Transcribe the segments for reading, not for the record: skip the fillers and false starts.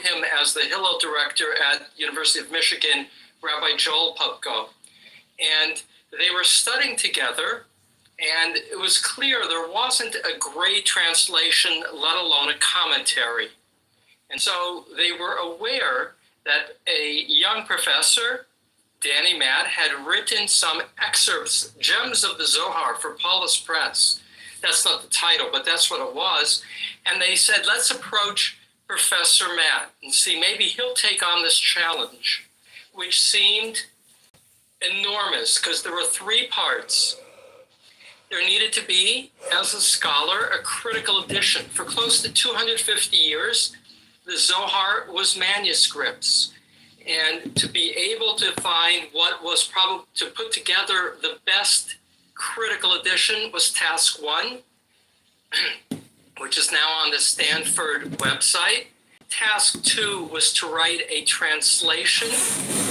him as the Hillel director at University of Michigan, Rabbi Joel Pupko. And they were studying together, and it was clear there wasn't a great translation, let alone a commentary. And so they were aware that a young professor, Danny Matt, had written some excerpts, Gems of the Zohar, for Paulus Press. That's not the title, but that's what it was. And they said, let's approach Professor Matt and see, maybe he'll take on this challenge, which seemed enormous because there were three parts. There needed to be, as a scholar, a critical edition. For close to 250 years, the Zohar was manuscripts. And to be able to find what was probably, to put together the best critical edition was task one, which is now on the Stanford website. Task two was to write a translation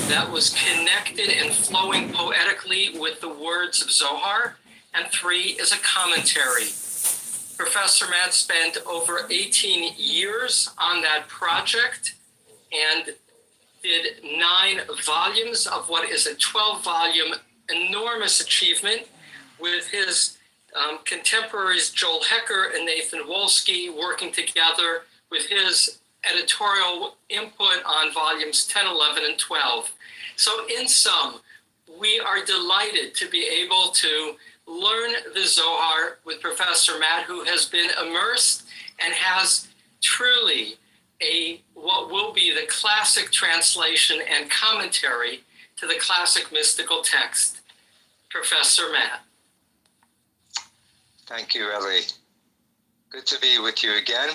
that was connected and flowing poetically with the words of Zohar. And three is a commentary. Professor Matt spent over 18 years on that project and did 9 volumes of what is a 12-volume enormous achievement with his contemporaries Joel Hecker and Nathan Wolski working together with his editorial input on volumes 10, 11, and 12. So in sum, we are delighted to be able to learn the Zohar with Professor Matt, who has been immersed and has truly what will be the classic translation and commentary to the classic mystical text. Professor Matt. Thank you, Eli. Good to be with you again.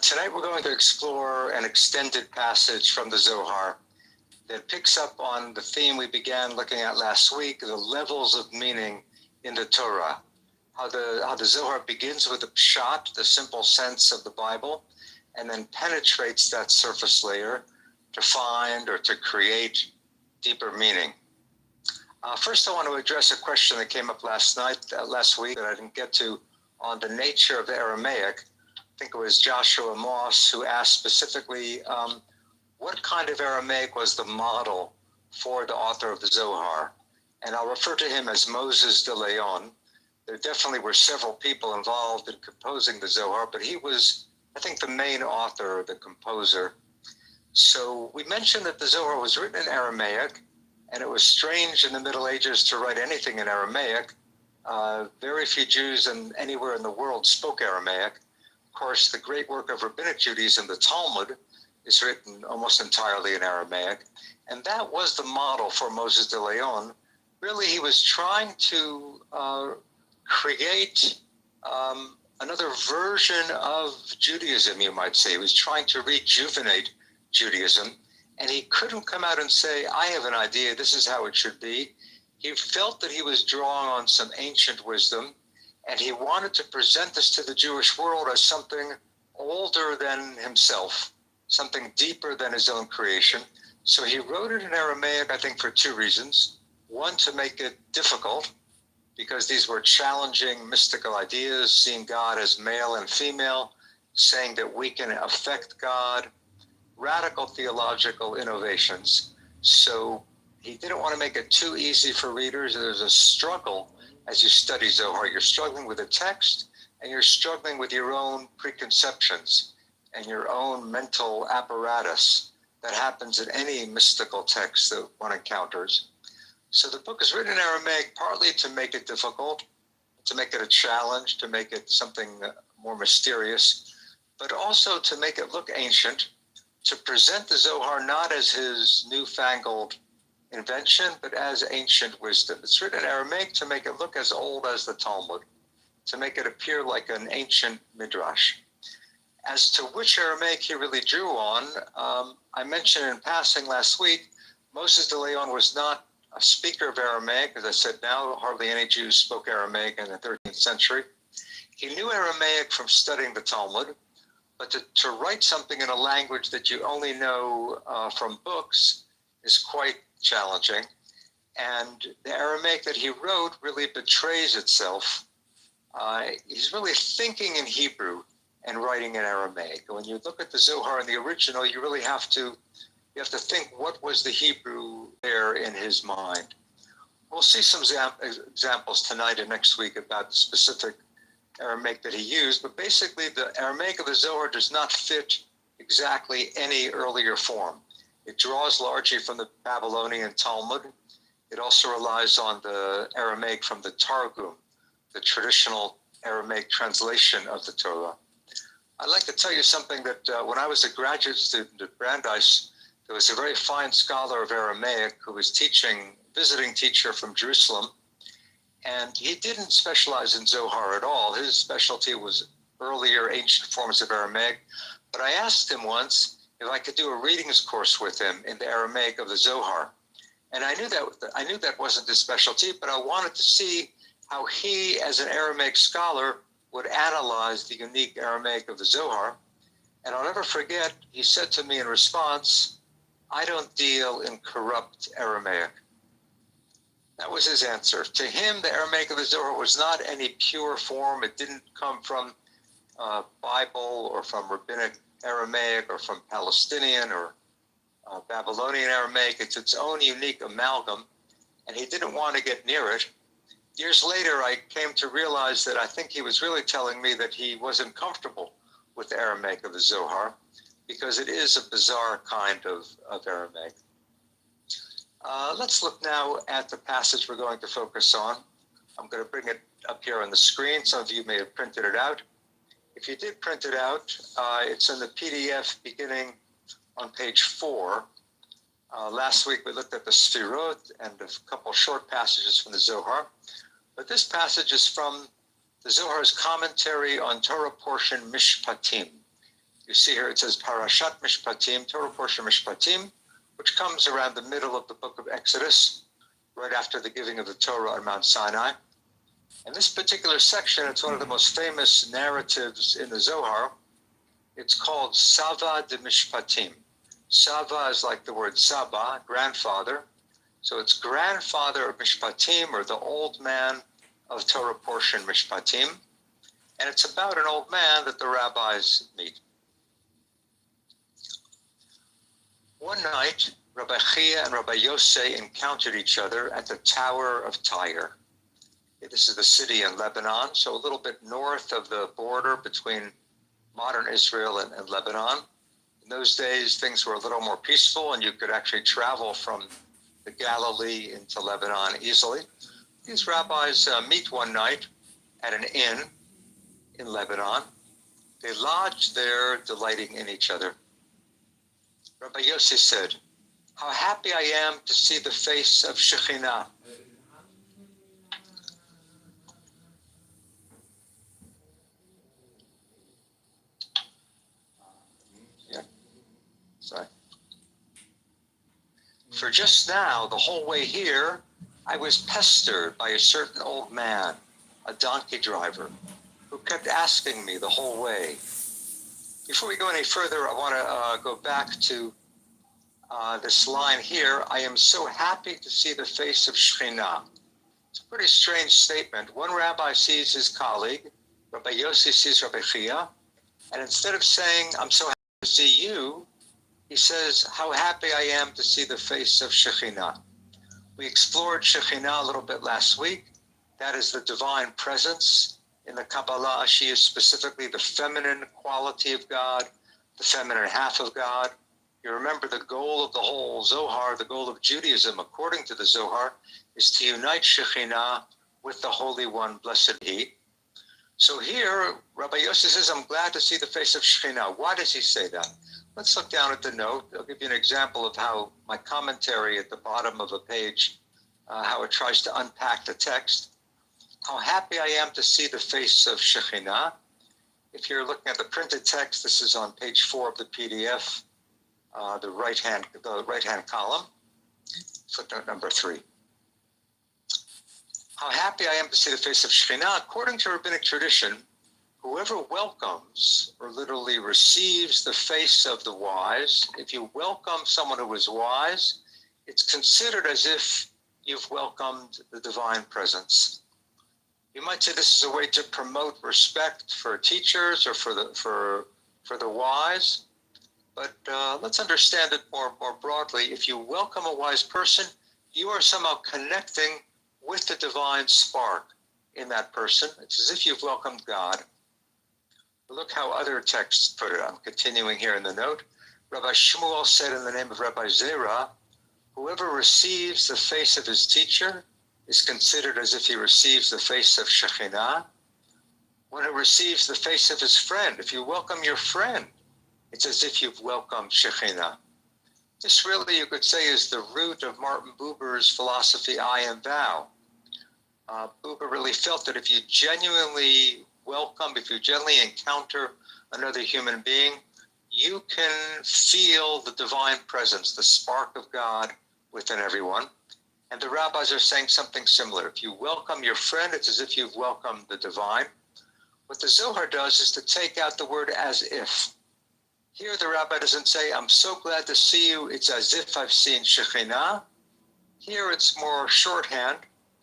Tonight we're going to explore an extended passage from the Zohar that picks up on the theme we began looking at last week, the levels of meaning in the Torah. How the Zohar begins with the pshat, the simple sense of the Bible, and then penetrates that surface layer to find or to create deeper meaning. First, I want to address a question that came up last week that I didn't get to on the nature of the Aramaic. I think it was Joshua Moss who asked specifically, what kind of Aramaic was the model for the author of the Zohar? And I'll refer to him as Moses de Leon. There definitely were several people involved in composing the Zohar, but he was, I think, the main author, the composer. So we mentioned that the Zohar was written in Aramaic, and it was strange in the Middle Ages to write anything in Aramaic. Very few Jews anywhere in the world spoke Aramaic. Of course, the great work of Rabbinic Judaism, the Talmud, is written almost entirely in Aramaic. And that was the model for Moses de Leon. Really, he was trying to create another version of Judaism, you might say. He was trying to rejuvenate Judaism. And he couldn't come out and say, I have an idea, this is how it should be. He felt that he was drawing on some ancient wisdom, and he wanted to present this to the Jewish world as something older than himself, something deeper than his own creation. So he wrote it in Aramaic, I think, for two reasons. One, to make it difficult, because these were challenging mystical ideas, seeing God as male and female, saying that we can affect God, radical theological innovations. So he didn't want to make it too easy for readers. There's a struggle as you study Zohar. You're struggling with the text, and you're struggling with your own preconceptions and your own mental apparatus that happens in any mystical text that one encounters. So the book is written in Aramaic partly to make it difficult, to make it a challenge, to make it something more mysterious, but also to make it look ancient, to present the Zohar not as his newfangled invention, but as ancient wisdom. It's written in Aramaic to make it look as old as the Talmud, to make it appear like an ancient midrash. As to which Aramaic he really drew on, I mentioned in passing last week, Moses de Leon was not a speaker of Aramaic. As I said, now hardly any Jews spoke Aramaic in the 13th century. He knew Aramaic from studying the Talmud, but to write something in a language that you only know from books is quite challenging. And the Aramaic that he wrote really betrays itself. He's really thinking in Hebrew, and writing in Aramaic. When you look at the Zohar in the original, you really have to think, what was the Hebrew there in his mind? We'll see some examples tonight and next week about the specific Aramaic that he used, but basically the Aramaic of the Zohar does not fit exactly any earlier form. It draws largely from the Babylonian Talmud. It also relies on the Aramaic from the Targum, the traditional Aramaic translation of the Torah. I'd like to tell you something that when I was a graduate student at Brandeis, there was a very fine scholar of Aramaic who was visiting teacher from Jerusalem, and he didn't specialize in Zohar at all. His specialty was earlier ancient forms of Aramaic, but I asked him once if I could do a readings course with him in the Aramaic of the Zohar. And I knew that wasn't his specialty, but I wanted to see how he, as an Aramaic scholar, would analyze the unique Aramaic of the Zohar. And I'll never forget, he said to me in response, "I don't deal in corrupt Aramaic." That was his answer. To him, the Aramaic of the Zohar was not any pure form. It didn't come from Bible or from Rabbinic Aramaic or from Palestinian or Babylonian Aramaic. It's its own unique amalgam, and he didn't want to get near it. Years later, I came to realize that I think he was really telling me that he wasn't comfortable with the Aramaic of the Zohar, because it is a bizarre kind of Aramaic. Let's look now at the passage we're going to focus on. I'm going to bring it up here on the screen. Some of you may have printed it out. If you did print it out, it's in the PDF beginning on page 4. Last week we looked at the Sfirot and a couple short passages from the Zohar. But this passage is from the Zohar's commentary on Torah portion Mishpatim. You see here it says Parashat Mishpatim, Torah portion Mishpatim, which comes around the middle of the book of Exodus, right after the giving of the Torah on Mount Sinai. And this particular section, it's one of the most famous narratives in the Zohar. It's called Sava de Mishpatim. Sava is like the word Saba, grandfather. So it's grandfather of Mishpatim, or the old man of Torah portion Mishpatim. And it's about an old man that the rabbis meet. One night, Rabbi Chia and Rabbi Yosei encountered each other at the Tower of Tyre. This is the city in Lebanon, so a little bit north of the border between modern Israel and Lebanon. In those days, things were a little more peaceful, and you could actually travel from the Galilee into Lebanon easily. These rabbis meet one night at an inn in Lebanon. They lodge there, delighting in each other. Rabbi Yossi said, "How happy I am to see the face of Shekhinah." Sorry. "For just now, the whole way here, I was pestered by a certain old man, a donkey driver, who kept asking me the whole way." Before we go any further, I want to go back to this line here. "I am so happy to see the face of Shekhinah." It's a pretty strange statement. One rabbi sees his colleague, Rabbi Yossi sees Rabbi Chia, and instead of saying, "I'm so happy to see you," he says, "How happy I am to see the face of Shekhinah." We explored Shekhinah a little bit last week. That is the divine presence. In the Kabbalah, she is specifically the feminine quality of God, the feminine half of God. You remember the goal of the whole Zohar, the goal of Judaism, according to the Zohar, is to unite Shekhinah with the Holy One, blessed He. So here, Rabbi Yossi says, "I'm glad to see the face of Shekhinah." Why does he say that? Let's look down at the note. I'll give you an example of how my commentary at the bottom of a page, how it tries to unpack the text. "How happy I am to see the face of Shekhinah." If you're looking at the printed text, this is on page 4 of the PDF, the right-hand column, footnote number 3. "How happy I am to see the face of Shekhinah." According to rabbinic tradition, whoever welcomes, or literally receives, the face of the wise, if you welcome someone who is wise, it's considered as if you've welcomed the divine presence. You might say this is a way to promote respect for teachers or for the wise. But let's understand it more broadly. If you welcome a wise person, you are somehow connecting with the divine spark in that person. It's as if you've welcomed God. Look how other texts put it. I'm continuing here in the note. Rabbi Shmuel said in the name of Rabbi Zera, whoever receives the face of his teacher is considered as if he receives the face of Shekhinah. One who receives the face of his friend, if you welcome your friend, it's as if you've welcomed Shekhinah. This really, you could say, is the root of Martin Buber's philosophy, I am thou. Buber really felt that if you genuinely welcome, if you genuinely encounter another human being, you can feel the divine presence, the spark of God within everyone. And the rabbis are saying something similar. If you welcome your friend, it's as if you've welcomed the divine. What the Zohar does is to take out the word as if. Here the rabbi doesn't say, I'm so glad to see you, it's as if I've seen Shekhinah. Here it's more shorthand.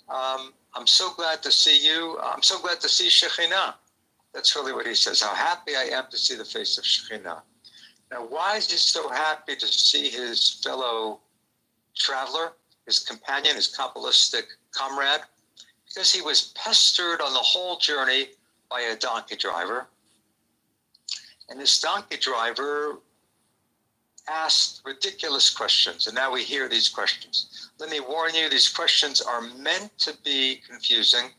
I'm so glad to see you, I'm so glad to see Shekhinah. That's really what he says, how happy I am to see the face of Shekhinah. Now, why is he so happy to see his fellow traveler, his companion, his Kabbalistic comrade? Because he was pestered on the whole journey by a donkey driver. And this donkey driver asked ridiculous questions, and now we hear these questions. Let me warn you, these questions are meant to be confusing.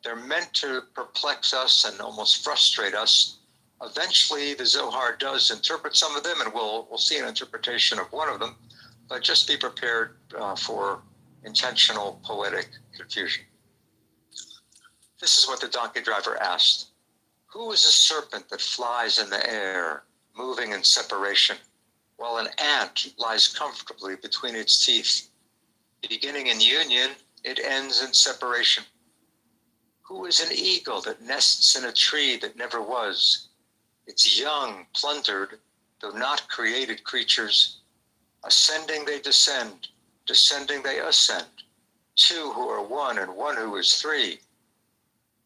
They're meant to perplex us and almost frustrate us. Eventually, the Zohar does interpret some of them, and we'll see an interpretation of one of them, but just be prepared for intentional poetic confusion. This is what the donkey driver asked. Who is a serpent that flies in the air, moving in separation, while an ant lies comfortably between its teeth? Beginning in union, it ends in separation. Who is an eagle that nests in a tree that never was? Its young plundered, though not created creatures. Ascending they descend, descending they ascend. Two who are one and one who is three.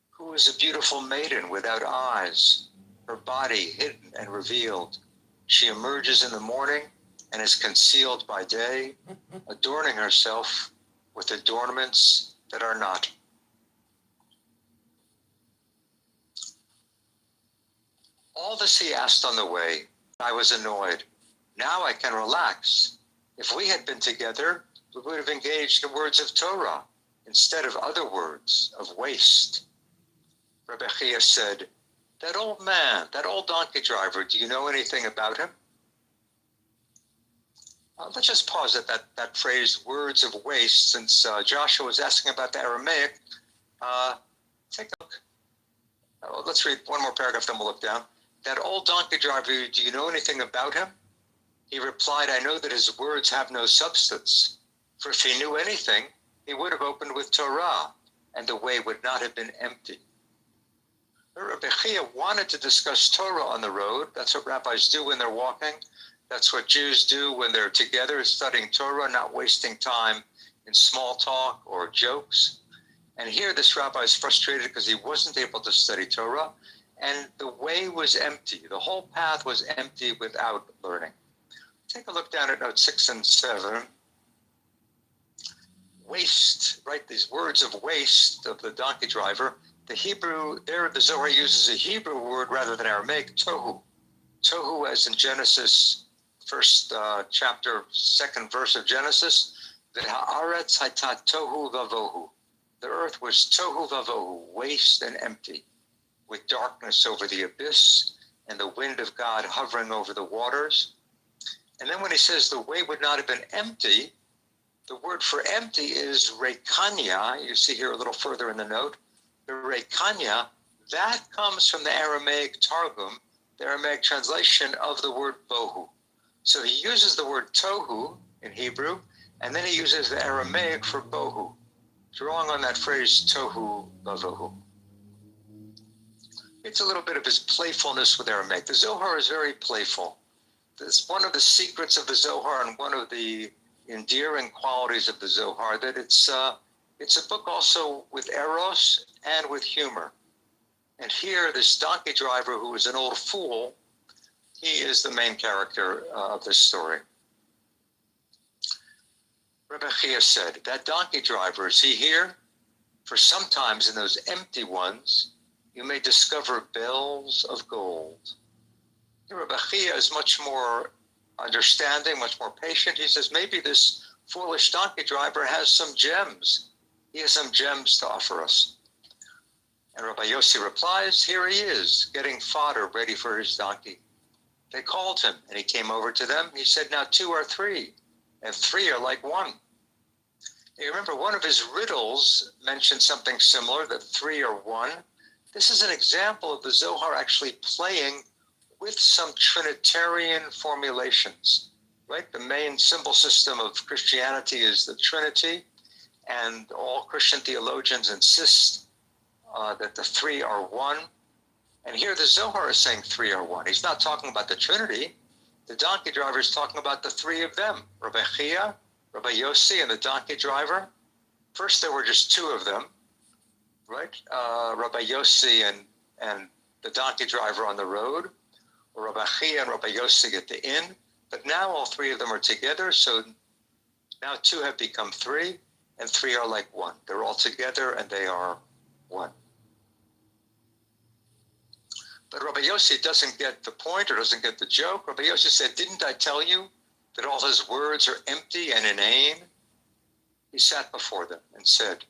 Who is a beautiful maiden without eyes, her body hidden and revealed? She emerges in the morning and is concealed by day, adorning herself with adornments that are not. All this he asked on the way. I was annoyed. Now I can relax. If we had been together, we would have engaged in words of Torah instead of other words of waste. Rabbi Chia said, that old man, that old donkey driver, do you know anything about him? Let's just pause at that phrase, words of waste, since Joshua was asking about the Aramaic. Take a look. Let's read one more paragraph, then we'll look down. That old donkey driver, do you know anything about him? He replied, I know that his words have no substance. For if he knew anything, he would have opened with Torah, and the way would not have been empty. Rabbi Chia wanted to discuss Torah on the road. That's what rabbis do when they're walking. That's what Jews do when they're together studying Torah, not wasting time in small talk or jokes. And here this rabbi is frustrated because he wasn't able to study Torah, and the way was empty. The whole path was empty without learning. Take a look down at note 6 and 7. Waste, right? These words of waste of the donkey driver. The Hebrew, there the Zohar uses a Hebrew word rather than Aramaic, tohu. Tohu, as in Genesis, first chapter, second verse of Genesis. The haaretz hayta tohu vavohu. The earth was tohu vavohu, waste and empty, with darkness over the abyss and the wind of God hovering over the waters. And then when he says the way would not have been empty, the word for empty is rekanya. You see here a little further in the note. The rekanya, that comes from the Aramaic Targum, the Aramaic translation of the word bohu. So he uses the word tohu in Hebrew, and then he uses the Aramaic for bohu, drawing on that phrase tohu vavohu. It's a little bit of his playfulness with Aramaic. The Zohar is very playful. It's one of the secrets of the Zohar and one of the endearing qualities of the Zohar, that it's It's a book also with eros and with humor. And here, this donkey driver who is an old fool, he is the main character of this story. Rebbe Chia said, that donkey driver, is he here? For sometimes in those empty ones, you may discover bells of gold. Rebbe Chia is much more understanding, much more patient. He says, maybe this foolish donkey driver has some gems. He has some gems to offer us. And Rabbi Yossi replies, here he is, getting fodder ready for his donkey. They called him, and he came over to them. He said, now 2 are 3, and 3 are like 1. You remember one of his riddles mentioned something similar, that 3 are 1. This is an example of the Zohar actually playing with some Trinitarian formulations, right? The main symbol system of Christianity is the Trinity, and all Christian theologians insist that the 3 are 1. And here the Zohar is saying 3 are 1. He's not talking about the Trinity. The donkey driver is talking about the 3 of them, Rabbi Chia, Rabbi Yossi, and the donkey driver. First, there were just 2 of them, right? Rabbi Yossi and the donkey driver on the road, or Rabbi Chia and Rabbi Yossi at the inn. But now all 3 of them are together, so now 2 have become 3, and 3 are like 1. They're all together, and they are 1. But Rabbi Yossi doesn't get the point or doesn't get the joke. Rabbi Yossi said, didn't I tell you that all his words are empty and inane? He sat before them and said,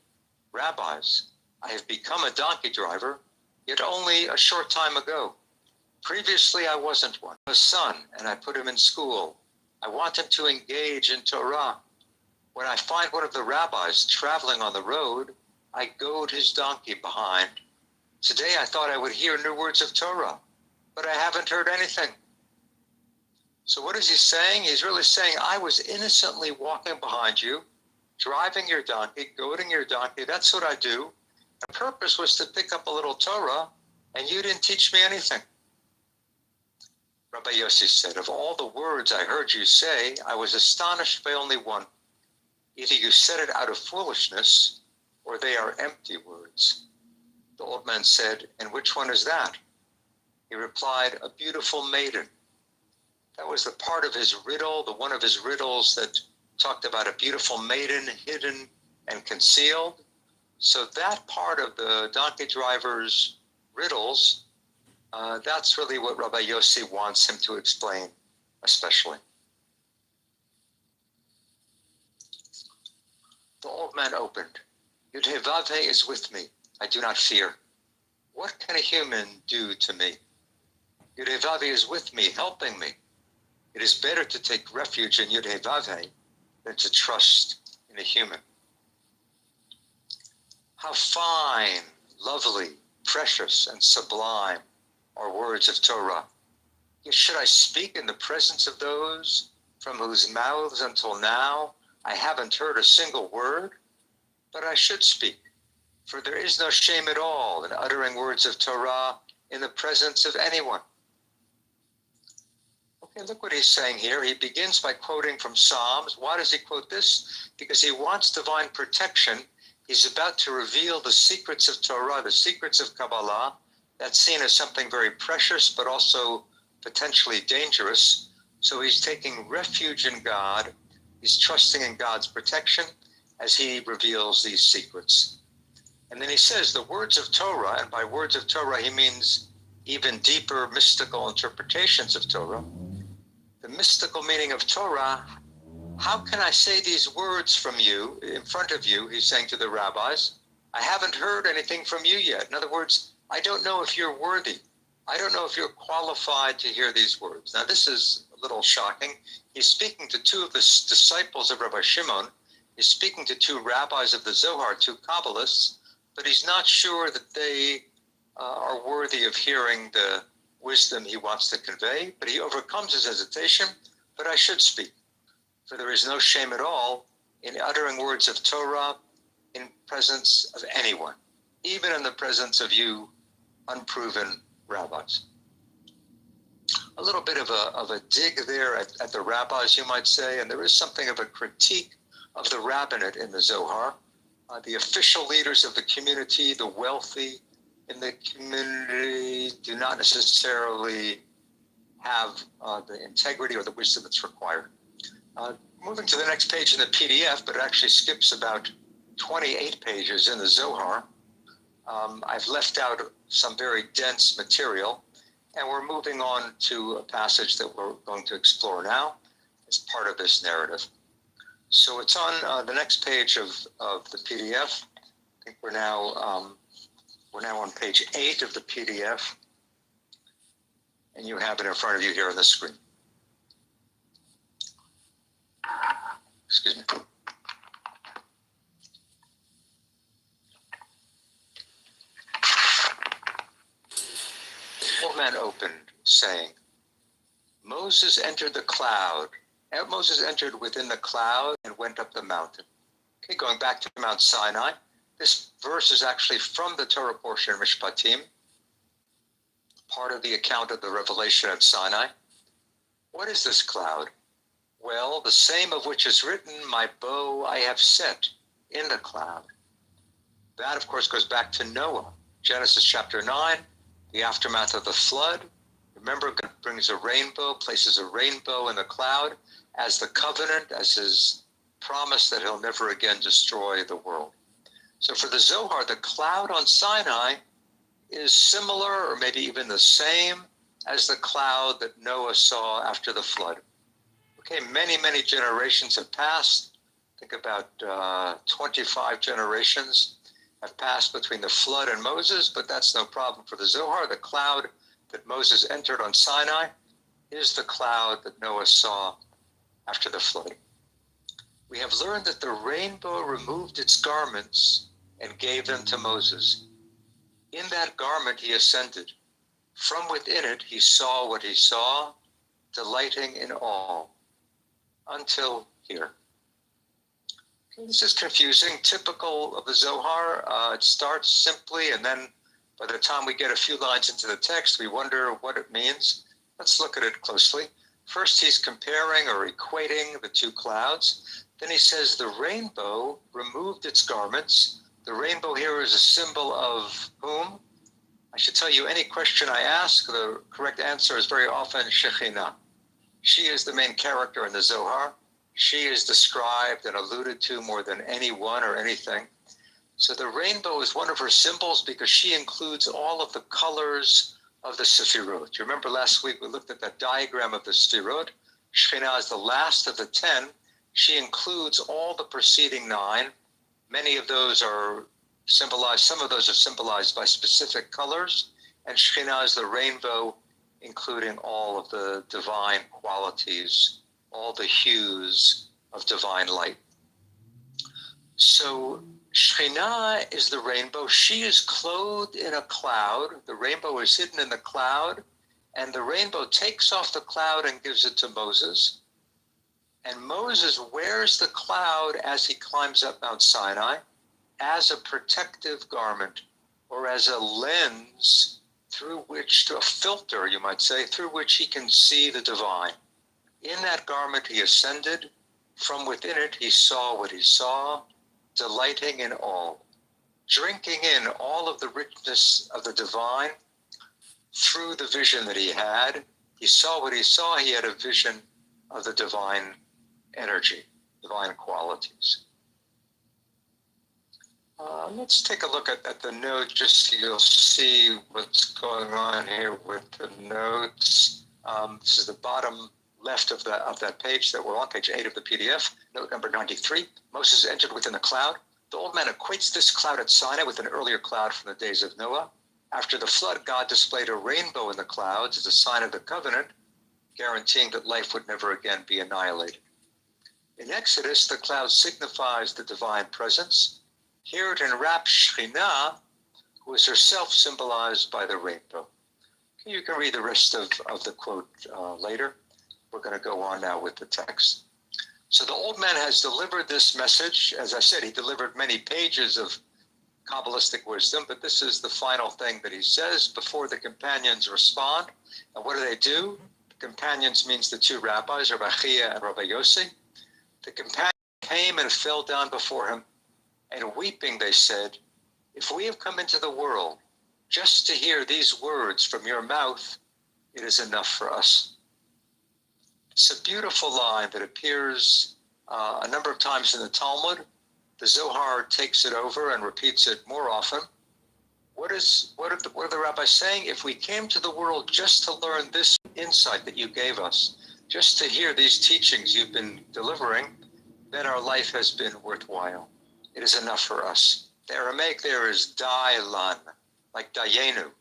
Rabbis, I have become a donkey driver, yet only a short time ago. Previously, I wasn't one. I was a son, and I put him in school. I want him to engage in Torah. When I find one of the rabbis traveling on the road, I goad his donkey behind. Today I thought I would hear new words of Torah, but I haven't heard anything. So what is he saying? He's really saying, I was innocently walking behind you, driving your donkey, goading your donkey. That's what I do. The purpose was to pick up a little Torah, and you didn't teach me anything. Rabbi Yossi said, of all the words I heard you say, I was astonished by only one. Either you said it out of foolishness, or they are empty words. The old man said, and which one is that? He replied, a beautiful maiden. That was the part of his riddle, the one of his riddles that talked about a beautiful maiden hidden and concealed. So that part of the donkey driver's riddles, that's really what Rabbi Yossi wants him to explain, especially. The old man opened. Yud-Heh-Vav-Heh is with me. I do not fear. What can a human do to me? Yud-Heh-Vav-Heh is with me, helping me. It is better to take refuge in Yud-Heh-Vav-Heh than to trust in a human. How fine, lovely, precious, and sublime are words of Torah. Yet should I speak in the presence of those from whose mouths until now I haven't heard a single word? But I should speak. For there is no shame at all in uttering words of Torah in the presence of anyone. Okay, look what he's saying here. He begins by quoting from Psalms. Why does he quote this? Because he wants divine protection. He's about to reveal the secrets of Torah, the secrets of Kabbalah. That's seen as something very precious, but also potentially dangerous. So he's taking refuge in God. He's trusting in God's protection as he reveals these secrets. And then he says the words of Torah, and by words of Torah he means even deeper mystical interpretations of Torah. The mystical meaning of Torah, how can I say these words from you, in front of you, he's saying to the rabbis, I haven't heard anything from you yet. In other words, I don't know if you're worthy. I don't know if you're qualified to hear these words. Now this is a little shocking. He's speaking to 2 of the disciples of Rabbi Shimon. He's speaking to 2 rabbis of the Zohar, 2 Kabbalists, but he's not sure that they are worthy of hearing the wisdom he wants to convey. But he overcomes his hesitation. But I should speak, for there is no shame at all in uttering words of Torah in presence of anyone, even in the presence of you unproven rabbis. A little bit of a dig there at the rabbis, you might say, and there is something of a critique of the rabbinate in the Zohar. The official leaders of the community, the wealthy in the community, do not necessarily have the integrity or the wisdom that's required. Moving to the next page in the PDF, but it actually skips about 28 pages in the Zohar. I've left out some very dense material, and we're moving on to a passage that we're going to explore now as part of this narrative. So it's on the next page of the PDF. I think we're now on page 8 of the PDF, and you have it in front of you here on the screen. Excuse me. The old man opened, saying, Moses entered the cloud. Moses entered within the cloud and went up the mountain. Okay, going back to Mount Sinai. This verse is actually from the Torah portion of Mishpatim, part of the account of the revelation at Sinai. What is this cloud? Well, the same of which is written, my bow I have set in the cloud. That, of course, goes back to Noah. Genesis chapter 9, the aftermath of the flood. Remember, God brings a rainbow, places a rainbow in the cloud as the covenant, as his promise that he'll never again destroy the world. So for the Zohar, the cloud on Sinai is similar or maybe even the same as the cloud that Noah saw after the flood. Okay, many, many generations have passed. Think about 25 generations have passed between the flood and Moses, but that's no problem for the Zohar. The cloud that Moses entered on Sinai is the cloud that Noah saw after the flood. We have learned that the rainbow removed its garments and gave them to Moses. In that garment he ascended. From within it he saw what he saw, delighting in all. Until here. Okay, this is confusing, typical of the Zohar. It starts simply, and then by the time we get a few lines into the text, we wonder what it means. Let's look at it closely. First, he's comparing or equating the two clouds. Then he says the rainbow removed its garments. The rainbow here is a symbol of whom? I should tell you, any question I ask, the correct answer is very often Shekhinah. She is the main character in the Zohar. She is described and alluded to more than anyone or anything. So the rainbow is one of her symbols because she includes all of the colors of the Sefirot. You remember last week we looked at that diagram of the Sefirot. Shekhinah is the last of the 10. She includes all the preceding 9. Many of those are symbolized, some of those are symbolized by specific colors. And Shekhinah is the rainbow, including all of the divine qualities, all the hues of divine light. So Shekhinah is the rainbow. She is clothed in a cloud. The rainbow is hidden in the cloud, and the rainbow takes off the cloud and gives it to Moses. And Moses wears the cloud as he climbs up Mount Sinai as a protective garment, or as a lens through which, to a filter, you might say, through which he can see the divine. In that garment he ascended. From within it he saw what he saw, delighting in all, drinking in all of the richness of the divine through the vision that he had. He saw what he saw. He had a vision of the divine energy, divine qualities. Let's take a look at the note, just so you'll see what's going on here with the notes. This is the bottom left of that page that we're on, page 8 of the PDF, note number 93. Moses entered within the cloud. The old man equates this cloud at Sinai with an earlier cloud from the days of Noah. After the flood, God displayed a rainbow in the clouds as a sign of the covenant, guaranteeing that life would never again be annihilated. In Exodus, the cloud signifies the divine presence. Here it enwraps Shekhinah, who is herself symbolized by the rainbow. You can read the rest of the quote later. We're going to go on now with the text. So the old man has delivered this message. As I said, he delivered many pages of Kabbalistic wisdom, but this is the final thing that he says before the companions respond. And what do? The companions means the two rabbis, Rabbi Chia and Rabbi Yossi. The companions came and fell down before him. And weeping, they said, "If we have come into the world just to hear these words from your mouth, it is enough for us." It's a beautiful line that appears a number of times in the Talmud. The Zohar takes it over and repeats it more often. What are the rabbis saying? If we came to the world just to learn this insight that you gave us, just to hear these teachings you've been delivering, then our life has been worthwhile. It is enough for us. The Aramaic there is dailan, like dayenu.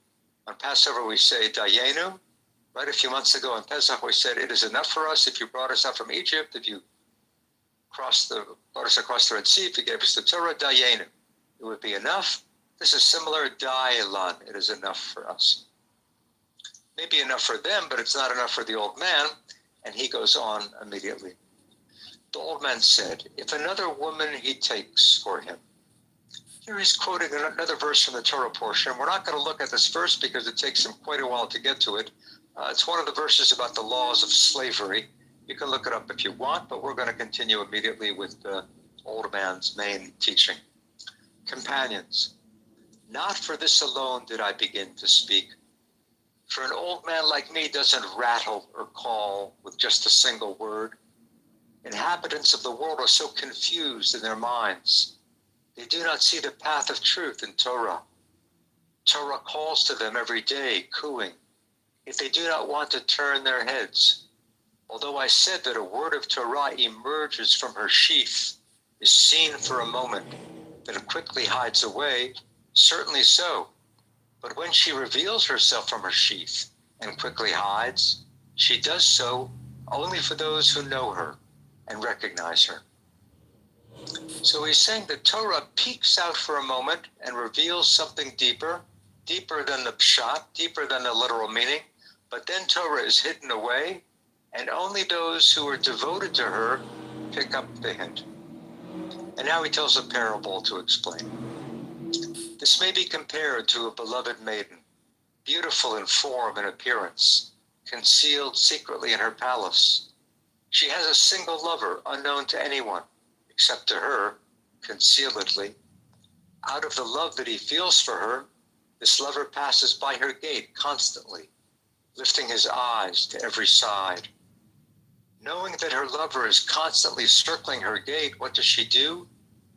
On Passover we say dayenu. Right, a few months ago on Pesach we said, it is enough for us if you brought us out from Egypt, if you brought us across the Red Sea, if you gave us the Torah, dayenu. It would be enough. This is similar, dailan. It is enough for us. Maybe enough for them, but it's not enough for the old man. And he goes on immediately. The old man said, "If another woman he takes for him." Here he's quoting another verse from the Torah portion. We're not going to look at this verse because it takes him quite a while to get to it. It's one of the verses about the laws of slavery. You can look it up if you want, but we're going to continue immediately with the old man's main teaching. Companions, not for this alone did I begin to speak. For an old man like me doesn't rattle or call with just a single word. Inhabitants of the world are so confused in their minds. They do not see the path of truth in Torah. Torah calls to them every day, cooing, if they do not want to turn their heads. Although I said that a word of Torah emerges from her sheath, is seen for a moment, then quickly hides away, certainly so. But when she reveals herself from her sheath and quickly hides, she does so only for those who know her and recognize her. So he's saying that Torah peeks out for a moment and reveals something deeper, deeper than the pshat, deeper than the literal meaning, but then Torah is hidden away, and only those who are devoted to her pick up the hint. And now he tells a parable to explain. This may be compared to a beloved maiden, beautiful in form and appearance, concealed secretly in her palace. She has a single lover unknown to anyone, except to her, concealedly. Out of the love that he feels for her, this lover passes by her gate constantly, lifting his eyes to every side. Knowing that her lover is constantly circling her gate, what does she do?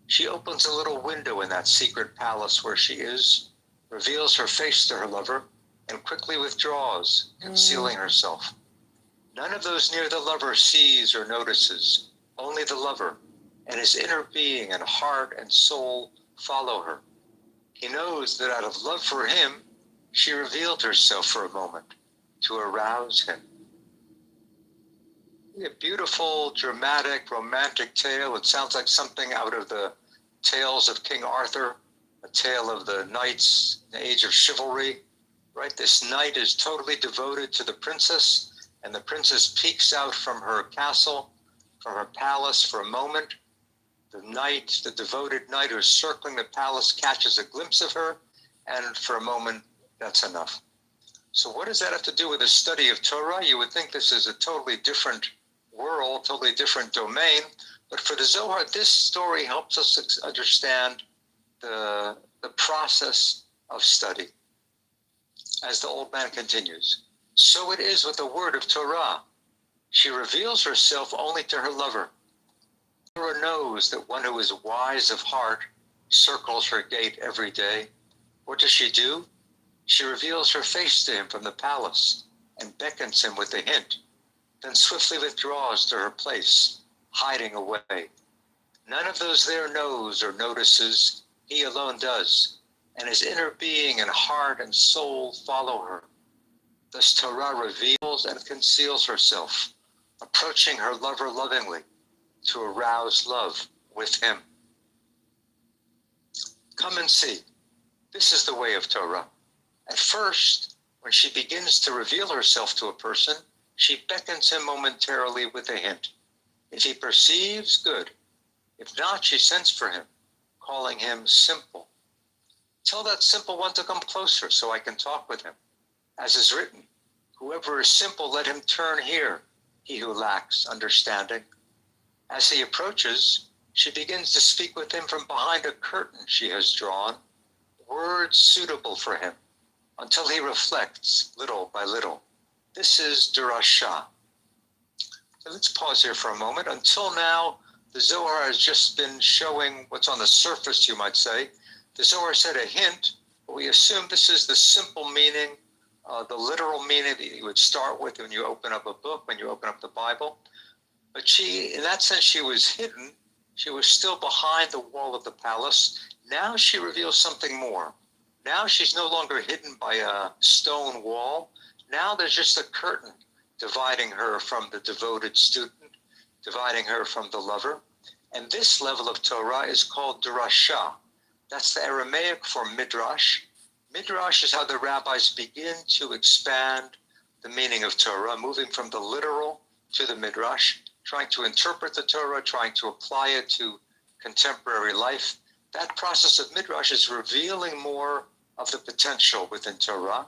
She opens a little window in that secret palace where she is, reveals her face to her lover, and quickly withdraws, concealing herself. None of those near the lover sees or notices, only the lover, and his inner being and heart and soul follow her. He knows that out of love for him, she revealed herself for a moment to arouse him. A beautiful, dramatic, romantic tale. It sounds like something out of the tales of King Arthur, a tale of the knights in the age of chivalry, right? This knight is totally devoted to the princess, and the princess peeks out from her castle, from her palace for a moment. The knight, the devoted knight who's circling the palace, catches a glimpse of her, and for a moment, that's enough. So what does that have to do with the study of Torah? You would think this is a totally different world, totally different domain. But for the Zohar, this story helps us understand the process of study. As the old man continues, so it is with the word of Torah. She reveals herself only to her lover. Torah knows that one who is wise of heart circles her gate every day. What does she do? She reveals her face to him from the palace and beckons him with a hint, then swiftly withdraws to her place, hiding away. None of those there knows or notices, he alone does, and his inner being and heart and soul follow her. Thus Torah reveals and conceals herself, approaching her lover lovingly to arouse love with him. Come and see. This is the way of Torah. At first, when she begins to reveal herself to a person, she beckons him momentarily with a hint. If he perceives, good. If not, she sends for him, calling him simple. Tell that simple one to come closer so I can talk with him. As is written, whoever is simple, let him turn here, he who lacks understanding. As he approaches, she begins to speak with him from behind a curtain she has drawn, words suitable for him, until he reflects little by little. This is Drasha. So let's pause here for a moment. Until now, the Zohar has just been showing what's on the surface, you might say. The Zohar said a hint, but we assume this is the simple meaning, the literal meaning that you would start with when you open up a book, when you open up the Bible. But she, in that sense, she was hidden. She was still behind the wall of the palace. Now she reveals something more. Now she's no longer hidden by a stone wall. Now there's just a curtain dividing her from the devoted student, dividing her from the lover. And this level of Torah is called Drasha. That's the Aramaic for Midrash. Midrash is how the rabbis begin to expand the meaning of Torah, moving from the literal to the Midrash, trying to interpret the Torah, trying to apply it to contemporary life. That process of Midrash is revealing more of the potential within Torah.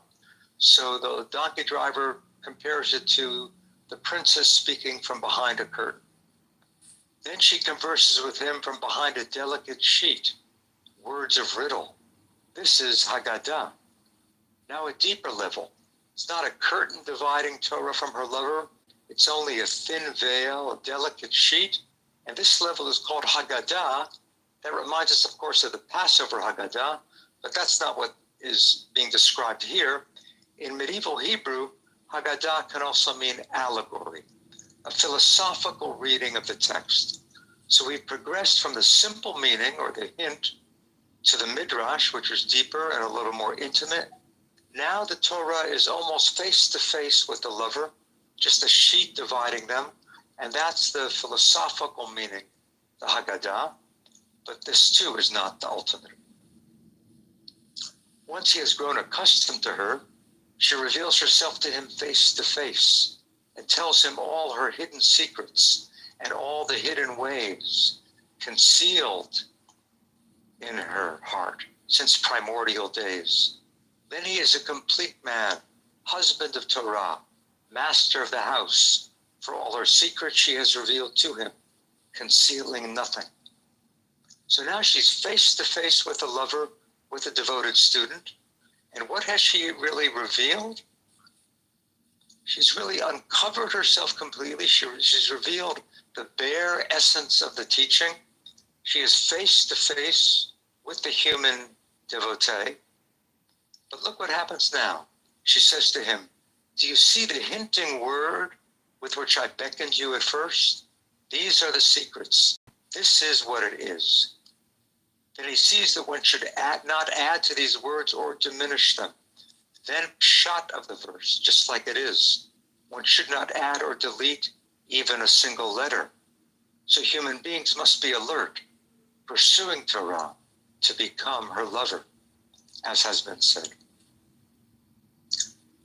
So the donkey driver compares it to the princess speaking from behind a curtain. Then she converses with him from behind a delicate sheet, words of riddle. This is Haggadah. Now a deeper level. It's not a curtain dividing Torah from her lover. It's only a thin veil, a delicate sheet. And this level is called Haggadah. That reminds us, of course, of the Passover Haggadah, but that's not what is being described here. In medieval Hebrew, Haggadah can also mean allegory, a philosophical reading of the text. So we've progressed from the simple meaning, or the hint, to the Midrash, which is deeper and a little more intimate. Now the Torah is almost face to face with the lover, just a sheet dividing them, and that's the philosophical meaning, the Haggadah. But this too is not the ultimate. Once he has grown accustomed to her, she reveals herself to him face to face and tells him all her hidden secrets and all the hidden ways concealed in her heart since primordial days. Then he is a complete man, husband of Torah, master of the house. For all her secrets she has revealed to him, concealing nothing. So now she's face to face with a lover, with a devoted student. And what has she really revealed? She's really uncovered herself completely. She's revealed the bare essence of the teaching. She is face to face with the human devotee. But look what happens now. She says to him, do you see the hinting word with which I beckoned you at first? These are the secrets. This is what it is. Then he sees that one should not add to these words or diminish them. Then pshat of the verse, just like it is. One should not add or delete even a single letter. So human beings must be alert, pursuing Torah to become her lover, as has been said.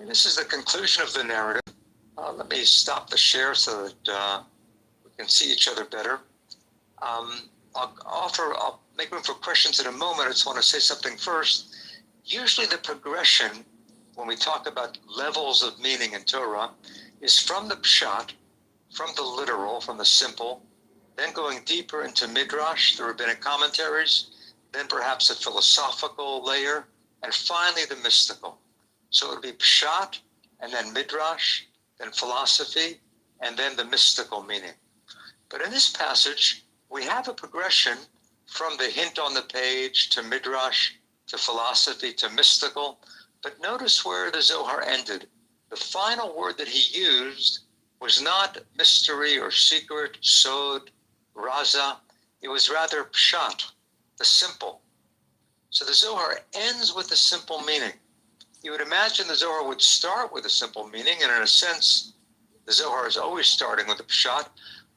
And this is the conclusion of the narrative. Let me stop the share so that we can see each other better. I'll make room for questions in a moment. I just want to say something first. Usually the progression, when we talk about levels of meaning in Torah, is from the pshat, from the literal, from the simple, then going deeper into midrash, the rabbinic commentaries, then perhaps a philosophical layer, and finally the mystical. So it would be pshat, and then midrash, then philosophy, and then the mystical meaning. But in this passage, we have a progression from the hint on the page to midrash, to philosophy, to mystical. But notice where the Zohar ended. The final word that he used was not mystery or secret, sod, raza. It was rather pshat, the simple. So the Zohar ends with the simple meaning. You would imagine the Zohar would start with a simple meaning, and in a sense, the Zohar is always starting with a pshat.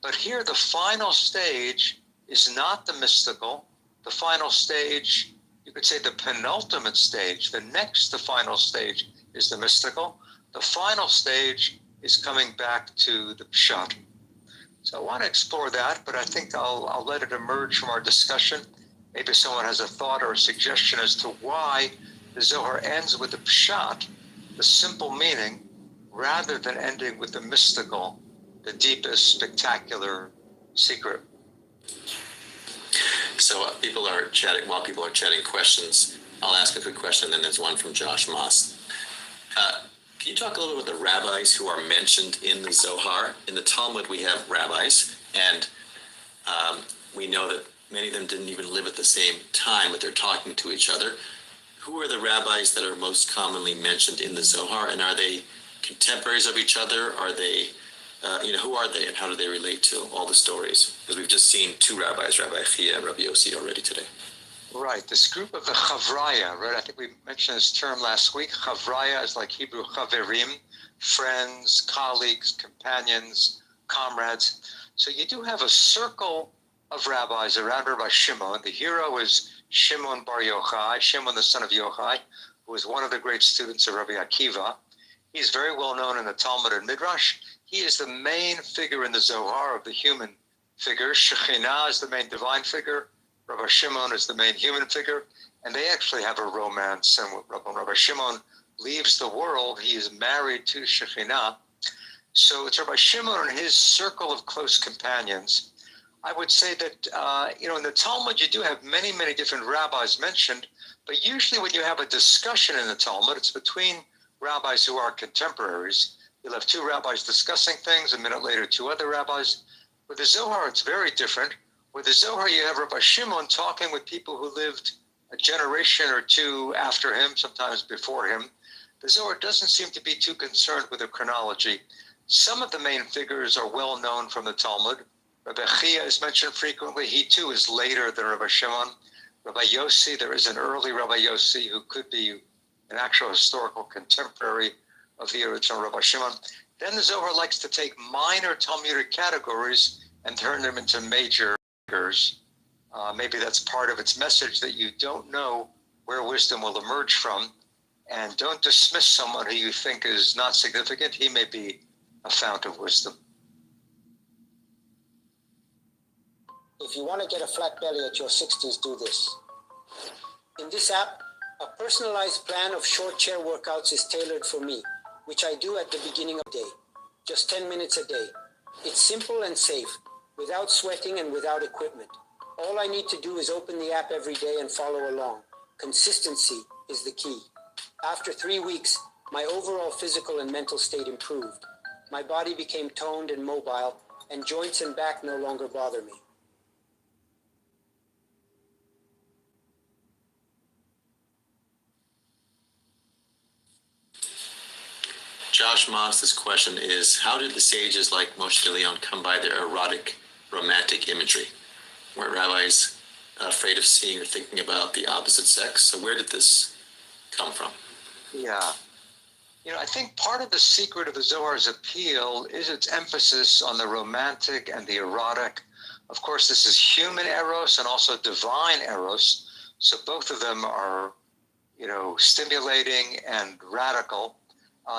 But here the final stage is not the mystical. The final stage, you could say the penultimate stage, the final stage is the mystical. The final stage is coming back to the pshat. So I want to explore that, but I think I'll let it emerge from our discussion. Maybe someone has a thought or a suggestion as to why the Zohar ends with the pshat, the simple meaning, rather than ending with the mystical, the deepest, spectacular secret. So people are chatting, while people are chatting questions, I'll ask a quick question, then there's one from Josh Moss. Can you talk a little bit about the rabbis who are mentioned in the Zohar? In the Talmud, we have rabbis, and we know that many of them didn't even live at the same time, but they're talking to each other. Who are the rabbis that are most commonly mentioned in the Zohar, and are they contemporaries of each other? Are they, who are they, and how do they relate to all the stories? Because we've just seen two rabbis, Rabbi Chia and Rabbi Yossi, already today. Right, this group of the Chavraya, right? I think we mentioned this term last week. Chavraya is like Hebrew Chaverim, friends, colleagues, companions, comrades. So you do have a circle of rabbis around Rabbi Shimon. The hero is Shimon Bar Yochai, Shimon the son of Yochai, who was one of the great students of Rabbi Akiva. He's very well known in the Talmud and Midrash. He is the main figure in the Zohar of the human figure. Shekhinah is the main divine figure. Rabbi Shimon is the main human figure, and they actually have a romance. And when Rabbi Shimon leaves the world, he is married to Shekhinah. So it's Rabbi Shimon and his circle of close companions. I would say that, in the Talmud, you do have many, many different rabbis mentioned, but usually when you have a discussion in the Talmud, it's between rabbis who are contemporaries. You'll have two rabbis discussing things, a minute later, two other rabbis. With the Zohar, it's very different. With the Zohar, you have Rabbi Shimon talking with people who lived a generation or two after him, sometimes before him. The Zohar doesn't seem to be too concerned with the chronology. Some of the main figures are well known from the Talmud. Rabbi Chia is mentioned frequently. He too is later than Rabbi Shimon. Rabbi Yossi, there is an early Rabbi Yossi who could be an actual historical contemporary of the original Rabbi Shimon. Then the Zohar likes to take minor Talmudic categories and turn them into major figures. Maybe that's part of its message, that you don't know where wisdom will emerge from, and don't dismiss someone who you think is not significant. He may be a fount of wisdom. If you want to get a flat belly at your 60s, do this. In this app, a personalized plan of short chair workouts is tailored for me, which I do at the beginning of the day, just 10 minutes a day. It's simple and safe, without sweating and without equipment. All I need to do is open the app every day and follow along. Consistency is the key. After 3 weeks, my overall physical and mental state improved. My body became toned and mobile, and joints and back no longer bother me. Josh Moss's question is, how did the sages like Moshe de Leon come by their erotic, romantic imagery? Were rabbis afraid of seeing or thinking about the opposite sex? So where did this come from? Yeah. I think part of the secret of the Zohar's appeal is its emphasis on the romantic and the erotic. Of course, this is human eros and also divine eros. So both of them are, stimulating and radical.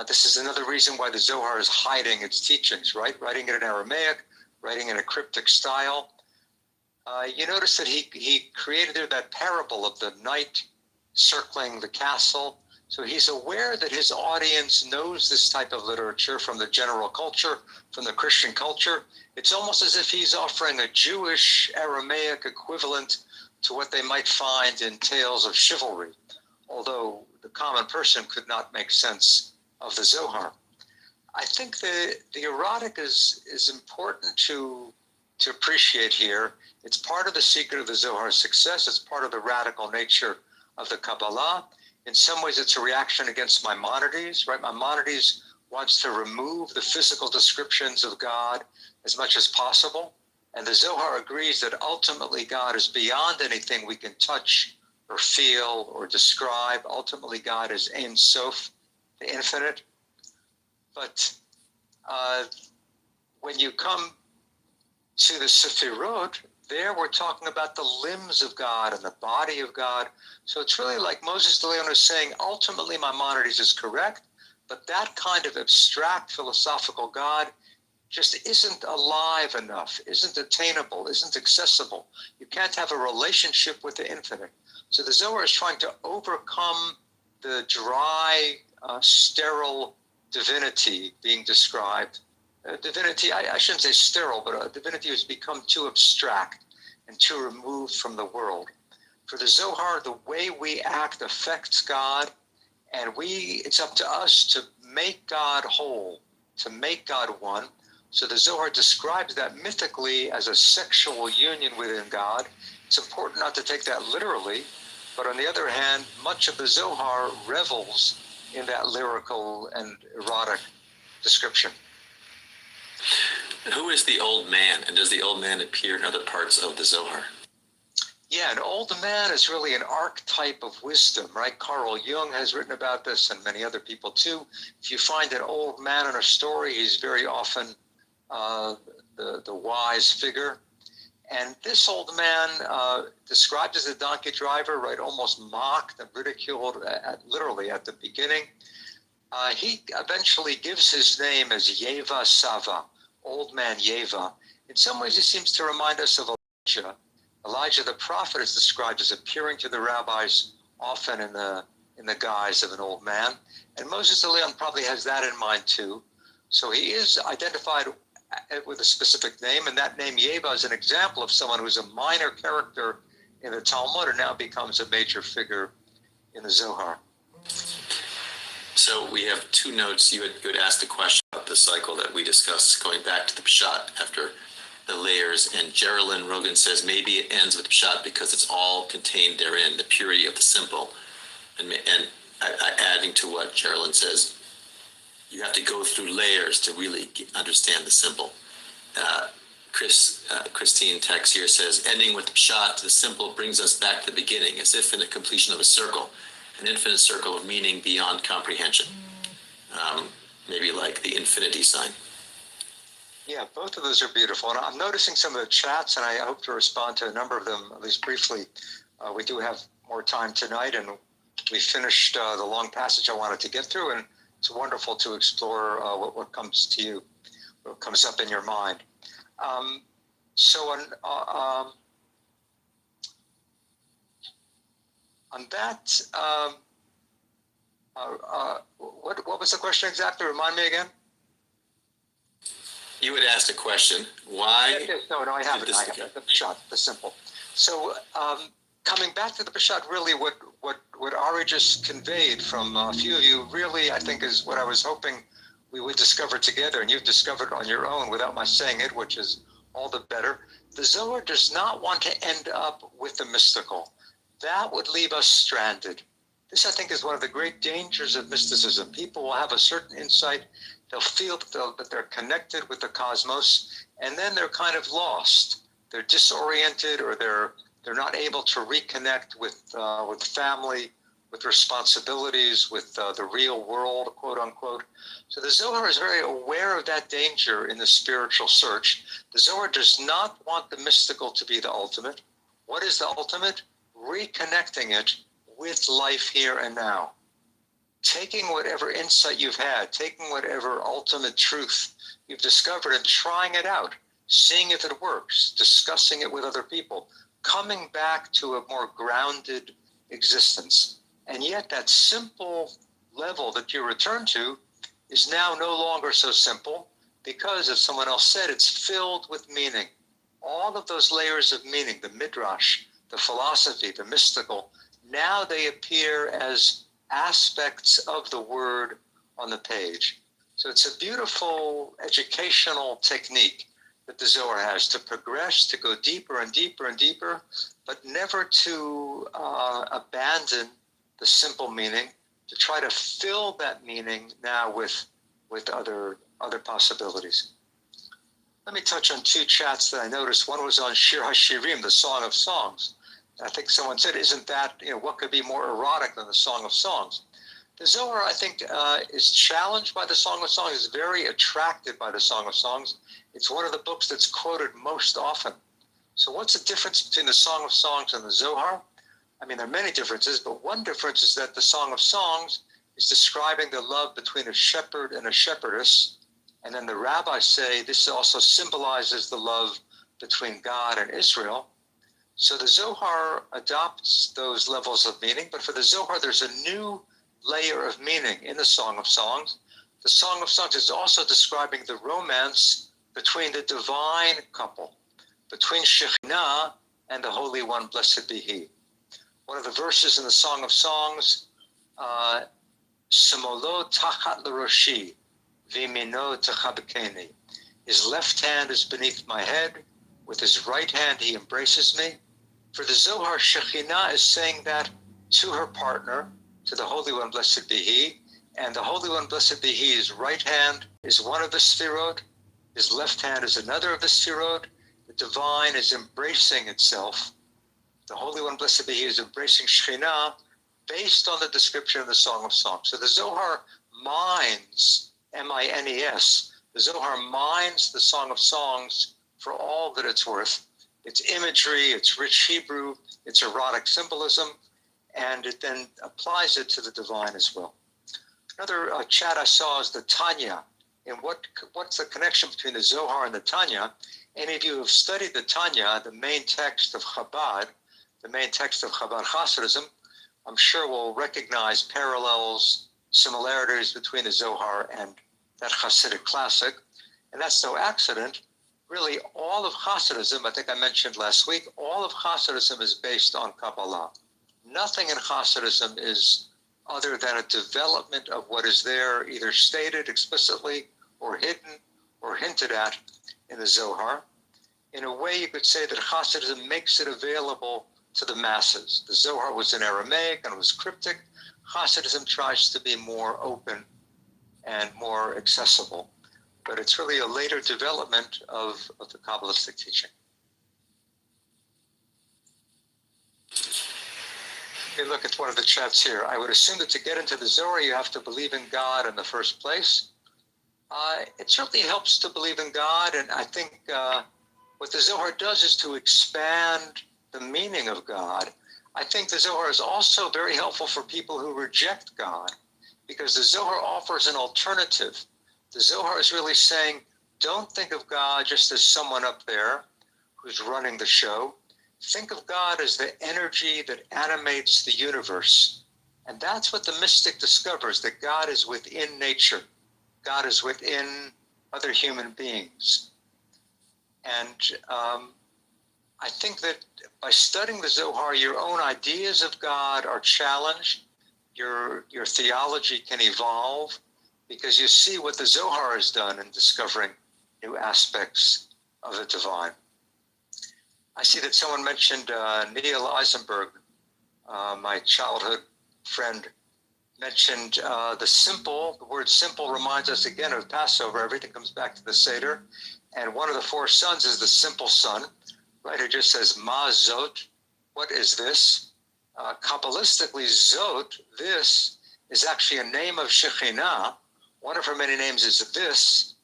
This is another reason why the Zohar is hiding its teachings, right? Writing it in Aramaic, writing in a cryptic style. You notice that he created there that parable of the knight circling the castle. So he's aware that his audience knows this type of literature from the general culture, from the Christian culture. It's almost as if he's offering a Jewish Aramaic equivalent to what they might find in tales of chivalry, although the common person could not make sense of the Zohar. I think the erotic is important to appreciate here. It's part of the secret of the Zohar's success. It's part of the radical nature of the Kabbalah. In some ways, it's a reaction against Maimonides, right? Maimonides wants to remove the physical descriptions of God as much as possible. And the Zohar agrees that ultimately God is beyond anything we can touch or feel or describe. Ultimately, God is Ein Sof, the infinite. But when you come to the Sefirot, there we're talking about the limbs of God and the body of God. So it's really like Moses de Leon is saying, ultimately Maimonides is correct, but that kind of abstract philosophical God just isn't alive enough, isn't attainable, isn't accessible. You can't have a relationship with the infinite. So the Zohar is trying to overcome the dry, sterile divinity being described. Divinity, I shouldn't say sterile, but divinity has become too abstract. and too removed from the world. For the Zohar, the way we act affects God, and it's up to us to make God whole, to make God one. So the Zohar describes that mythically as a sexual union within God. It's important not to take that literally, but on the other hand, much of the Zohar revels in that lyrical and erotic description. Who is the old man, and does the old man appear in other parts of the Zohar? Yeah, an old man is really an archetype of wisdom, right? Carl Jung has written about this, and many other people too. If you find an old man in a story, he's very often the wise figure. And this old man, described as a donkey driver, right, almost mocked and ridiculed literally at the beginning. He eventually gives his name as Yeva Sava, old man Yeva. In some ways, he seems to remind us of Elijah. Elijah the prophet is described as appearing to the rabbis often in the guise of an old man. And Moses de Leon probably has that in mind too. So he is identified with a specific name, and that name Yeva is an example of someone who's a minor character in the Talmud and now becomes a major figure in the Zohar. So we have two notes. You had asked a question about the cycle that we discussed, going back to the Pshat after the layers, and Geraldine Rogan says maybe it ends with Pshat because it's all contained therein, the purity of the simple. And adding to what Geraldine says, you have to go through layers to really understand the simple. Christine Tex here says, ending with Pshat, the simple brings us back to the beginning, as if in the completion of a circle, an infinite circle of meaning beyond comprehension. Maybe like the infinity sign. Yeah, both of those are beautiful. And I'm noticing some of the chats, and I hope to respond to a number of them, at least briefly. We do have more time tonight, and we finished the long passage I wanted to get through, and it's wonderful to explore what comes to you, what comes up in your mind. On that, what was the question exactly? Remind me again. You had asked a question. Why? Yes, no, I have it. I have it. The Pshat, the simple. So coming back to the Pshat, really what Ari just conveyed from a few of you really, I think, is what I was hoping we would discover together, and you've discovered on your own without my saying it, which is all the better. The Zohar does not want to end up with the mystical. That would leave us stranded. This, I think, is one of the great dangers of mysticism. People will have a certain insight. They'll feel that they're connected with the cosmos, and then they're kind of lost. They're disoriented, or they're not able to reconnect with family, with responsibilities, with the real world, quote unquote. So the Zohar is very aware of that danger in the spiritual search. The Zohar does not want the mystical to be the ultimate. What is the ultimate? Reconnecting it with life here and now. Taking whatever insight you've had, taking whatever ultimate truth you've discovered and trying it out, seeing if it works, discussing it with other people, coming back to a more grounded existence. And yet that simple level that you return to is now no longer so simple because, as someone else said, it's filled with meaning. All of those layers of meaning, the midrash, the philosophy, the mystical, now they appear as aspects of the word on the page. So it's a beautiful educational technique that the Zohar has to progress, to go deeper and deeper and deeper, but never to abandon the simple meaning, to try to fill that meaning now with other possibilities. Let me touch on two chats that I noticed. One was on Shir HaShirim, the Song of Songs. I think someone said, isn't that, what could be more erotic than the Song of Songs? The Zohar, I think, is challenged by the Song of Songs, is very attracted by the Song of Songs. It's one of the books that's quoted most often. So what's the difference between the Song of Songs and the Zohar? I mean, there are many differences, but one difference is that the Song of Songs is describing the love between a shepherd and a shepherdess. And then the rabbis say this also symbolizes the love between God and Israel. So the Zohar adopts those levels of meaning, but for the Zohar, there's a new layer of meaning in the Song of Songs. The Song of Songs is also describing the romance between the divine couple, between Shekhinah and the Holy One, blessed be He. One of the verses in the Song of Songs, Simolo tachat l'roshi, v'yamino techabekeni. His left hand is beneath my head. With his right hand, he embraces me. For the Zohar, Shekhinah is saying that to her partner, to the Holy One, blessed be He. And the Holy One, blessed be He, his right hand is one of the Sfirot. His left hand is another of the Sfirot. The divine is embracing itself. The Holy One, blessed be He, is embracing Shekhinah based on the description of the Song of Songs. So the Zohar mines, M-I-N-E-S, the Zohar mines the Song of Songs for all that it's worth. Its imagery, its rich Hebrew, its erotic symbolism, and it then applies it to the divine as well. Another chat I saw is the Tanya. And what's the connection between the Zohar and the Tanya? Any of you who have studied the Tanya, the main text of Chabad, the main text of Chabad Hasidism, I'm sure will recognize parallels, similarities between the Zohar and that Hasidic classic. And that's no accident. Really, all of Hasidism, I think I mentioned last week, all of Hasidism is based on Kabbalah. Nothing in Hasidism is other than a development of what is there, either stated explicitly or hidden or hinted at in the Zohar. In a way, you could say that Hasidism makes it available to the masses. The Zohar was in Aramaic and was cryptic. Hasidism tries to be more open and more accessible. But it's really a later development of the Kabbalistic teaching. Okay, look at one of the chats here. I would assume that to get into the Zohar, you have to believe in God in the first place. It certainly helps to believe in God, and I think what the Zohar does is to expand the meaning of God. I think the Zohar is also very helpful for people who reject God, because the Zohar offers an alternative. The Zohar is really saying, don't think of God just as someone up there who's running the show. Think of God as the energy that animates the universe. And that's what the mystic discovers, that God is within nature. God is within other human beings. And I think that by studying the Zohar, your own ideas of God are challenged. Your theology can evolve, because you see what the Zohar has done in discovering new aspects of the divine. I see that someone mentioned Neil Eisenberg, my childhood friend, mentioned the word simple reminds us again of Passover. Everything comes back to the Seder. And one of the four sons is the simple son, right? It just says, Ma Zot, what is this? Kabbalistically, Zot, this, is actually a name of Shekhinah. One of her many names is this,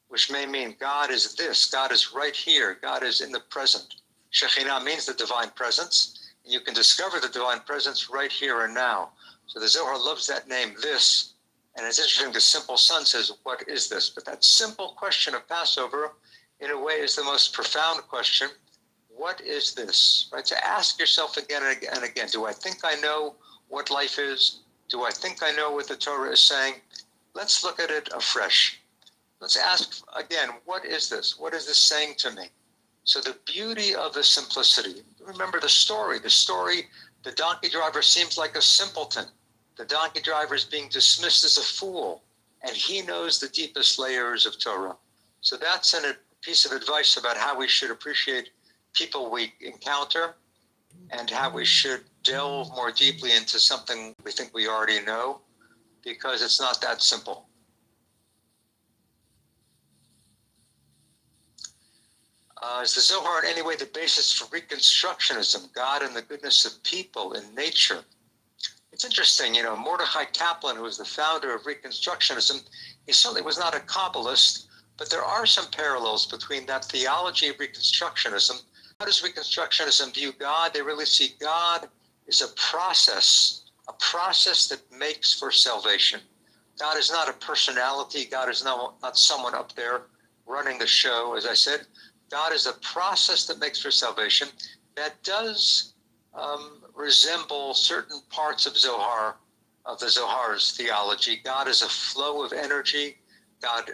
which may mean God is this, God is right here, God is in the present. Shekhinah means the divine presence, and you can discover the divine presence right here and now. So the Zohar loves that name, this, and it's interesting, the simple son says, what is this? But that simple question of Passover, in a way, is the most profound question. What is this? Right? To ask yourself again and again and again, do I think I know what life is? Do I think I know what the Torah is saying? Let's look at it afresh. Let's ask again, what is this? What is this saying to me? So the beauty of the simplicity, remember the story. The donkey driver seems like a simpleton. The donkey driver is being dismissed as a fool, and he knows the deepest layers of Torah. So that's a piece of advice about how we should appreciate people we encounter and how we should delve more deeply into something we think we already know, because it's not that simple. Is the Zohar in any way the basis for Reconstructionism, God and the goodness of people in nature? It's interesting, Mordechai Kaplan, who was the founder of Reconstructionism, he certainly was not a Kabbalist, but there are some parallels between that theology of Reconstructionism. How does Reconstructionism view God? They really see God as a process that makes for salvation. God is not a personality. God is not someone up there running the show, as I said. God is a process that makes for salvation that does resemble certain parts of the Zohar's theology. God is a flow of energy. God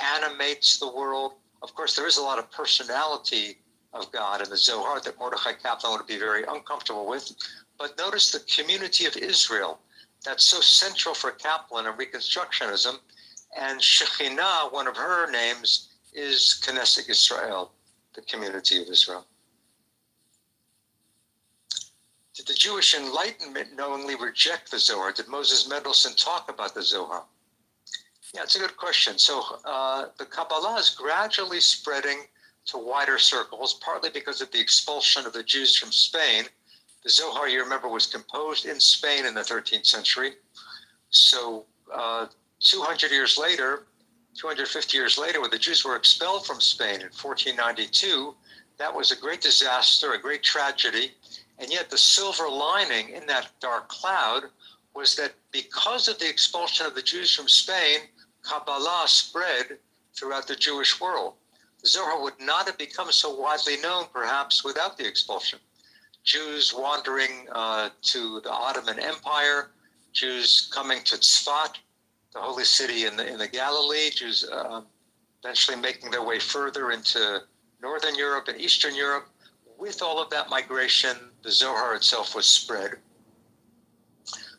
animates the world. Of course, there is a lot of personality of God in the Zohar that Mordechai Kaplan would be very uncomfortable with. But notice the community of Israel. That's so central for Kaplan and Reconstructionism. And Shekhinah, one of her names, is Knesset Israel, the community of Israel. Did the Jewish Enlightenment knowingly reject the Zohar? Did Moses Mendelssohn talk about the Zohar? Yeah, it's a good question. So the Kabbalah is gradually spreading to wider circles, partly because of the expulsion of the Jews from Spain. The Zohar, you remember, was composed in Spain in the 13th century. So 250 years later, when the Jews were expelled from Spain in 1492, that was a great disaster, a great tragedy. And yet the silver lining in that dark cloud was that because of the expulsion of the Jews from Spain, Kabbalah spread throughout the Jewish world. The Zohar would not have become so widely known, perhaps, without the expulsion. Jews wandering to the Ottoman Empire, Jews coming to Tzfat, the holy city in the Galilee, Jews eventually making their way further into Northern Europe and Eastern Europe. With all of that migration, the Zohar itself was spread.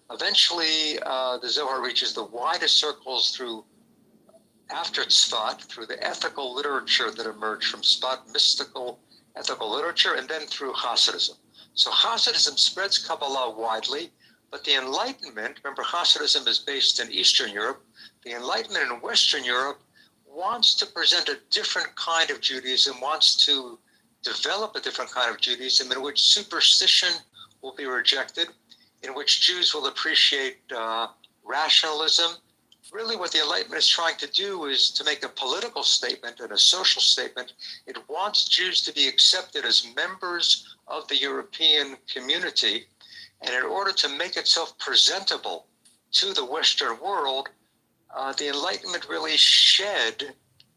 Eventually, the Zohar reaches the widest circles after Tzfat, through the ethical literature that emerged from Tzfat, mystical ethical literature, and then through Hasidism. So Hasidism spreads Kabbalah widely, but the Enlightenment, remember Hasidism is based in Eastern Europe, the Enlightenment in Western Europe wants to present a different kind of Judaism, wants to develop a different kind of Judaism in which superstition will be rejected, in which Jews will appreciate rationalism. Really what the Enlightenment is trying to do is to make a political statement and a social statement. It wants Jews to be accepted as members of the European community. And in order to make itself presentable to the Western world, the Enlightenment really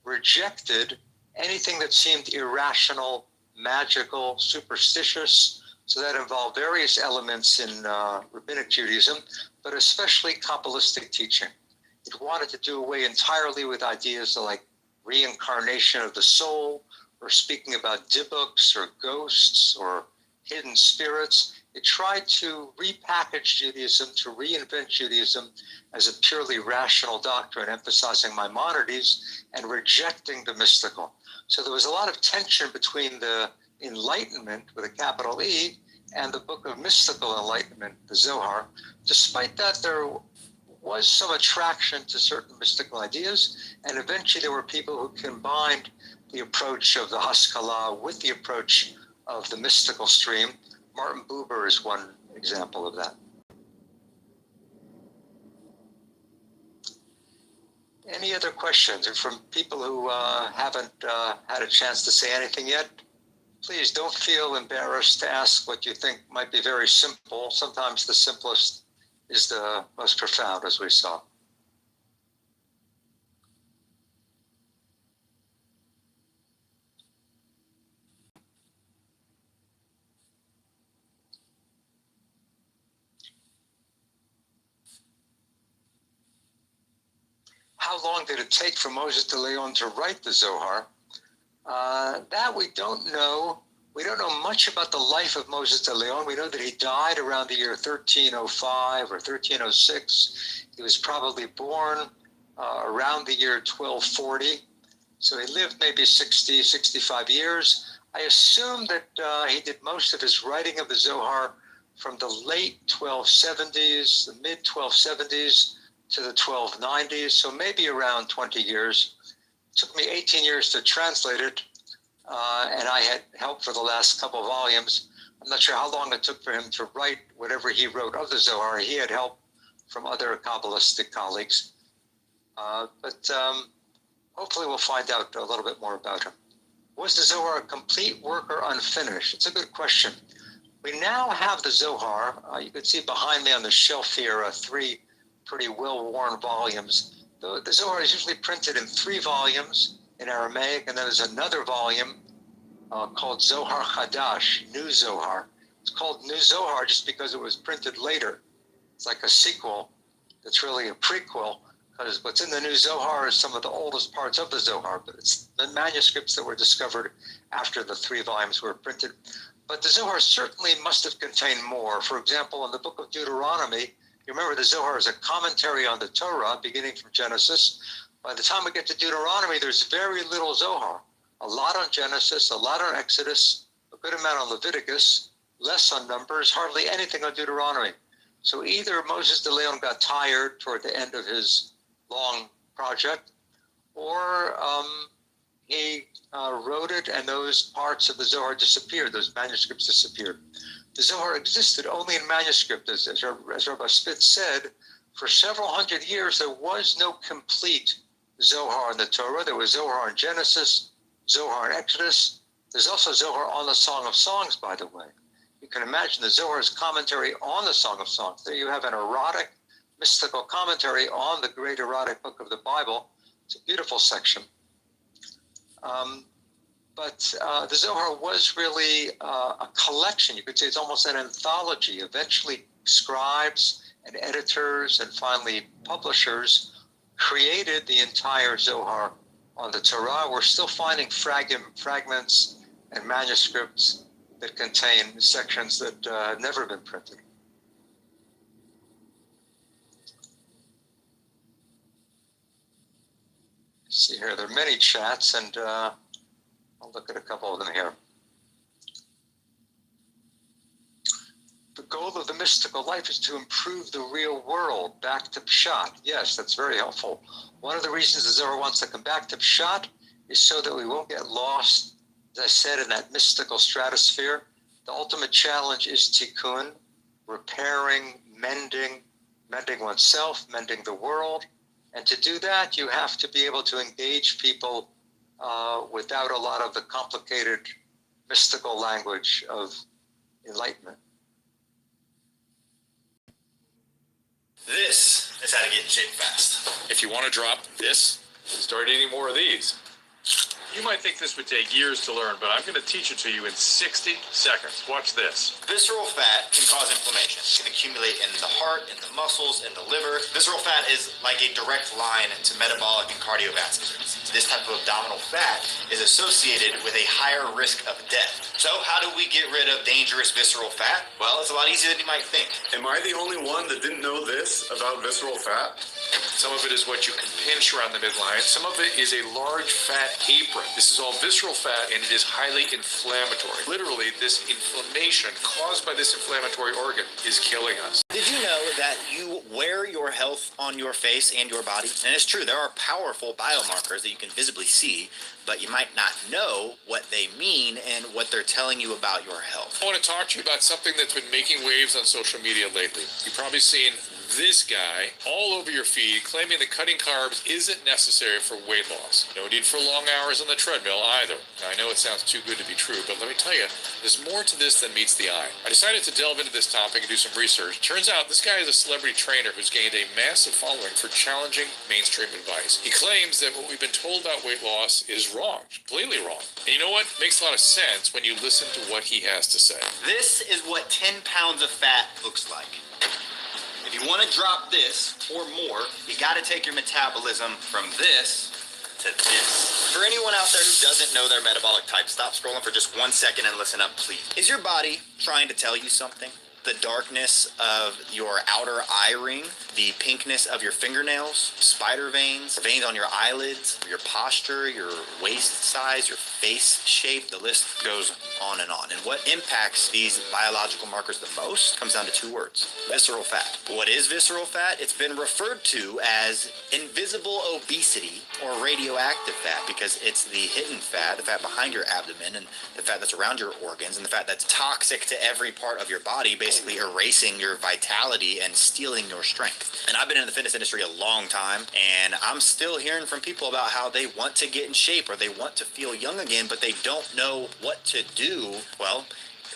rejected anything that seemed irrational, magical, superstitious. So that involved various elements in rabbinic Judaism, but especially Kabbalistic teaching. It wanted to do away entirely with ideas like reincarnation of the soul, or speaking about dibbuks or ghosts or hidden spirits. It tried to repackage Judaism, to reinvent Judaism as a purely rational doctrine, emphasizing Maimonides and rejecting the mystical. So there was a lot of tension between the Enlightenment, with a capital E, and the book of mystical enlightenment, the Zohar. Despite that, there was some attraction to certain mystical ideas, and eventually there were people who combined the approach of the Haskalah with the approach of the mystical stream. Martin Buber is one example of that. Any other questions? Or from people who haven't had a chance to say anything yet, please don't feel embarrassed to ask what you think might be very simple. Sometimes the simplest is the most profound, as we saw. How long did it take for Moses de Leon to write the Zohar? That we don't know. We don't know much about the life of Moses de Leon. We know that he died around the year 1305 or 1306. He was probably born around the year 1240. So he lived maybe 60, 65 years. I assume that he did most of his writing of the Zohar from the late 1270s, the mid 1270s to the 1290s. So maybe around 20 years. It took me 18 years to translate it. And I had help for the last couple of volumes. I'm not sure how long it took for him to write whatever he wrote of the Zohar. He had help from other Kabbalistic colleagues. But hopefully we'll find out a little bit more about him. Was the Zohar a complete work or unfinished? It's a good question. We now have the Zohar. You can see behind me on the shelf here 3 pretty well-worn volumes. The Zohar is usually printed in 3 volumes in Aramaic, and then there's another volume called Zohar Chadash, New Zohar. It's called New Zohar just because it was printed later. It's like a sequel. It's really a prequel. because what's in the new Zohar is some of the oldest parts of the Zohar, but it's the manuscripts that were discovered after the 3 volumes were printed. But the Zohar certainly must have contained more. For example, in the book of Deuteronomy, you remember the Zohar is a commentary on the Torah, beginning from Genesis. By the time we get to Deuteronomy, there's very little Zohar. A lot on Genesis, a lot on Exodus, a good amount on Leviticus, less on Numbers, hardly anything on Deuteronomy. So either Moses de Leon got tired toward the end of his long project, or he wrote it and those parts of the Zohar disappeared, those manuscripts disappeared. The Zohar existed only in manuscript, as Rabbi Spitz said. For several hundred years, there was no complete Zohar in the Torah. There was Zohar in Genesis, Zohar in Exodus. There's also Zohar on the Song of Songs, by the way. You can imagine the Zohar's commentary on the Song of Songs. There you have an erotic, mystical commentary on the great erotic book of the Bible. It's a beautiful section. But the Zohar was really a collection. You could say it's almost an anthology. Eventually, scribes and editors and finally publishers created the entire Zohar on the Torah. We're still finding fragments and manuscripts that contain sections that have never been printed. See here, there are many chats, and I'll look at a couple of them here. The goal of the mystical life is to improve the real world back to Pshat. Yes, that's very helpful. One of the reasons the Zohar wants to come back to Pshat is so that we won't get lost, as I said, in that mystical stratosphere. The ultimate challenge is tikkun, repairing, mending oneself, mending the world. And to do that, you have to be able to engage people without a lot of the complicated mystical language of enlightenment. This is how to get in shape fast. If you want to drop this, start eating more of these. You might think this would take years to learn, but I'm going to teach it to you in 60 seconds. Watch this. Visceral fat can cause inflammation. It can accumulate in the heart, in the muscles, in the liver. Visceral fat is like a direct line to metabolic and cardiovascular disease. This type of abdominal fat is associated with a higher risk of death. So how do we get rid of dangerous visceral fat? Well, it's a lot easier than you might think. Am I the only one that didn't know this about visceral fat? Some of it is what you can pinch around the midline. Some of it is a large fat apron. This is all visceral fat, and it is highly inflammatory. Literally, this inflammation caused by this inflammatory organ is killing us. Did you know that you wear your health on your face and your body? And it's true, there are powerful biomarkers that you can visibly see, but you might not know what they mean and what they're telling you about your health. I want to talk to you about something that's been making waves on social media lately. You've probably seen this guy all over your feed claiming that cutting carbs isn't necessary for weight loss. No need for long hours on the treadmill either. Now, I know it sounds too good to be true, but let me tell you, there's more to this than meets the eye. I decided to delve into this topic and do some research. Turns out this guy is a celebrity trainer who's gained a massive following for challenging mainstream advice. He claims that what we've been told about weight loss is wrong, completely wrong. And you know what? Makes a lot of sense when you listen to what he has to say. This is what 10 pounds of fat looks like. If you want to drop this or more, you got to take your metabolism from this to this. For anyone out there who doesn't know their metabolic type, stop scrolling for just 1 second and listen up, please. Is your body trying to tell you something? The darkness of your outer eye ring, the pinkness of your fingernails, spider veins, veins on your eyelids, your posture, your waist size, your face shape, the list goes on and on. And what impacts these biological markers the most comes down to 2 words: visceral fat. What is visceral fat? It's been referred to as invisible obesity or radioactive fat because it's the hidden fat, the fat behind your abdomen and the fat that's around your organs and the fat that's toxic to every part of your body, basically erasing your vitality and stealing your strength. And I've been in the fitness industry a long time, and I'm still hearing from people about how they want to get in shape or they want to feel young again, but they don't know what to do. Well,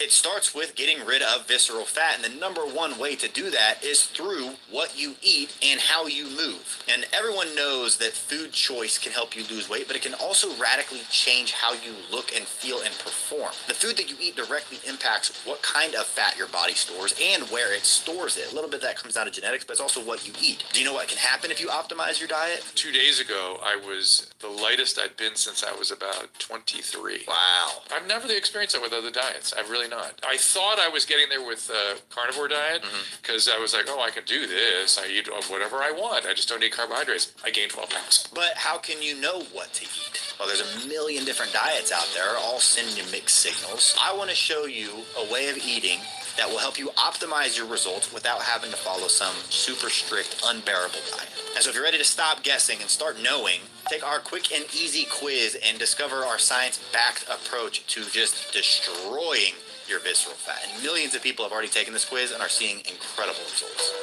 it starts with getting rid of visceral fat, and the number one way to do that is through what you eat and how you move. And everyone knows that food choice can help you lose weight, but it can also radically change how you look and feel and perform. The food that you eat directly impacts what kind of fat your body stores and where it stores it. A little bit of that comes down to genetics, but it's also what you eat. Do you know what can happen if you optimize your diet? 2 days ago, I was the lightest I'd been since I was about 23. Wow. I've never really experienced that with other diets. I've really not. I thought I was getting there with carnivore diet because I was like, oh, I can do this. I eat whatever I want. I just don't need carbohydrates. I gained 12 pounds. But how can you know what to eat? Well, there's a million different diets out there, all sending you mixed signals. I want to show you a way of eating that will help you optimize your results without having to follow some super strict, unbearable diet. And so if you're ready to stop guessing and start knowing, take our quick and easy quiz and discover our science-backed approach to just destroying your visceral fat. And millions of people have already taken this quiz and are seeing incredible results.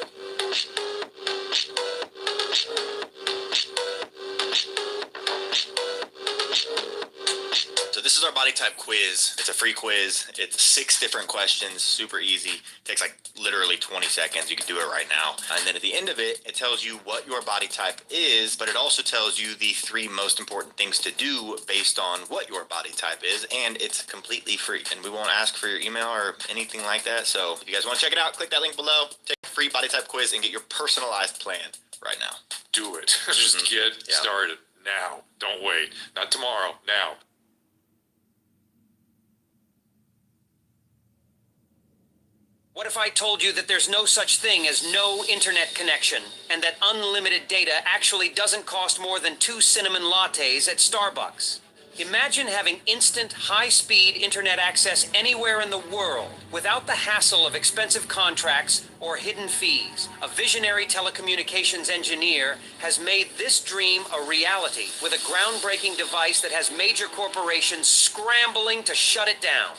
So this is our body type quiz. It's a free quiz. It's 6 different questions, super easy. Takes like literally 20 seconds. You can do it right now. And then at the end of it, it tells you what your body type is, but it also tells you the 3 most important things to do based on what your body type is, and it's completely free. And we won't ask for your email or anything like that. So if you guys want to check it out, click that link below, take a free body type quiz and get your personalized plan right now. Do it. Just get started now. Don't wait. Not tomorrow. Now. What if I told you that there's no such thing as no internet connection, and that unlimited data actually doesn't cost more than 2 cinnamon lattes at Starbucks? Imagine having instant, high-speed internet access anywhere in the world without the hassle of expensive contracts or hidden fees. A visionary telecommunications engineer has made this dream a reality with a groundbreaking device that has major corporations scrambling to shut it down.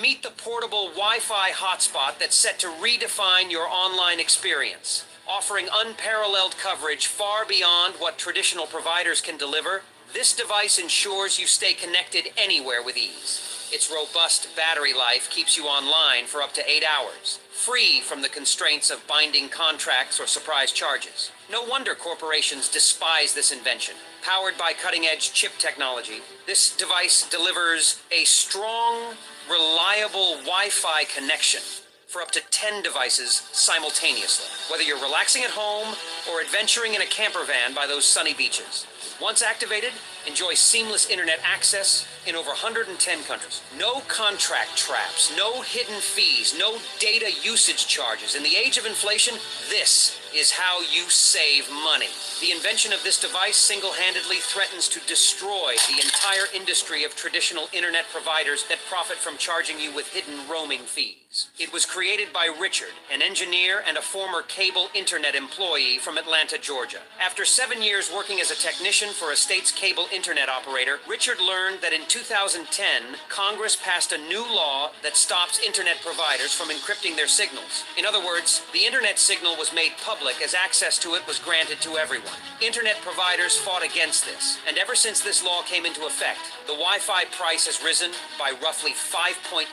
Meet the portable Wi-Fi hotspot that's set to redefine your online experience. Offering unparalleled coverage far beyond what traditional providers can deliver, this device ensures you stay connected anywhere with ease. Its robust battery life keeps you online for up to 8 hours, free from the constraints of binding contracts or surprise charges. No wonder corporations despise this invention. Powered by cutting-edge chip technology, this device delivers a strong, reliable Wi-Fi connection for up to 10 devices simultaneously, whether you're relaxing at home or adventuring in a camper van by those sunny beaches. Once activated, enjoy seamless internet access in over 110 countries. No contract traps, no hidden fees, no data usage charges. In the age of inflation, this is how you save money. The invention of this device single-handedly threatens to destroy the entire industry of traditional internet providers that profit from charging you with hidden roaming fees. It was created by Richard, an engineer and a former cable internet employee from Atlanta, Georgia. After 7 years working as a technician for a state's cable internet operator, Richard learned that in 2010, Congress passed a new law that stops internet providers from encrypting their signals. In other words, the internet signal was made public as access to it was granted to everyone. Internet providers fought against this, and ever since this law came into effect, the Wi-Fi price has risen by roughly 5.8%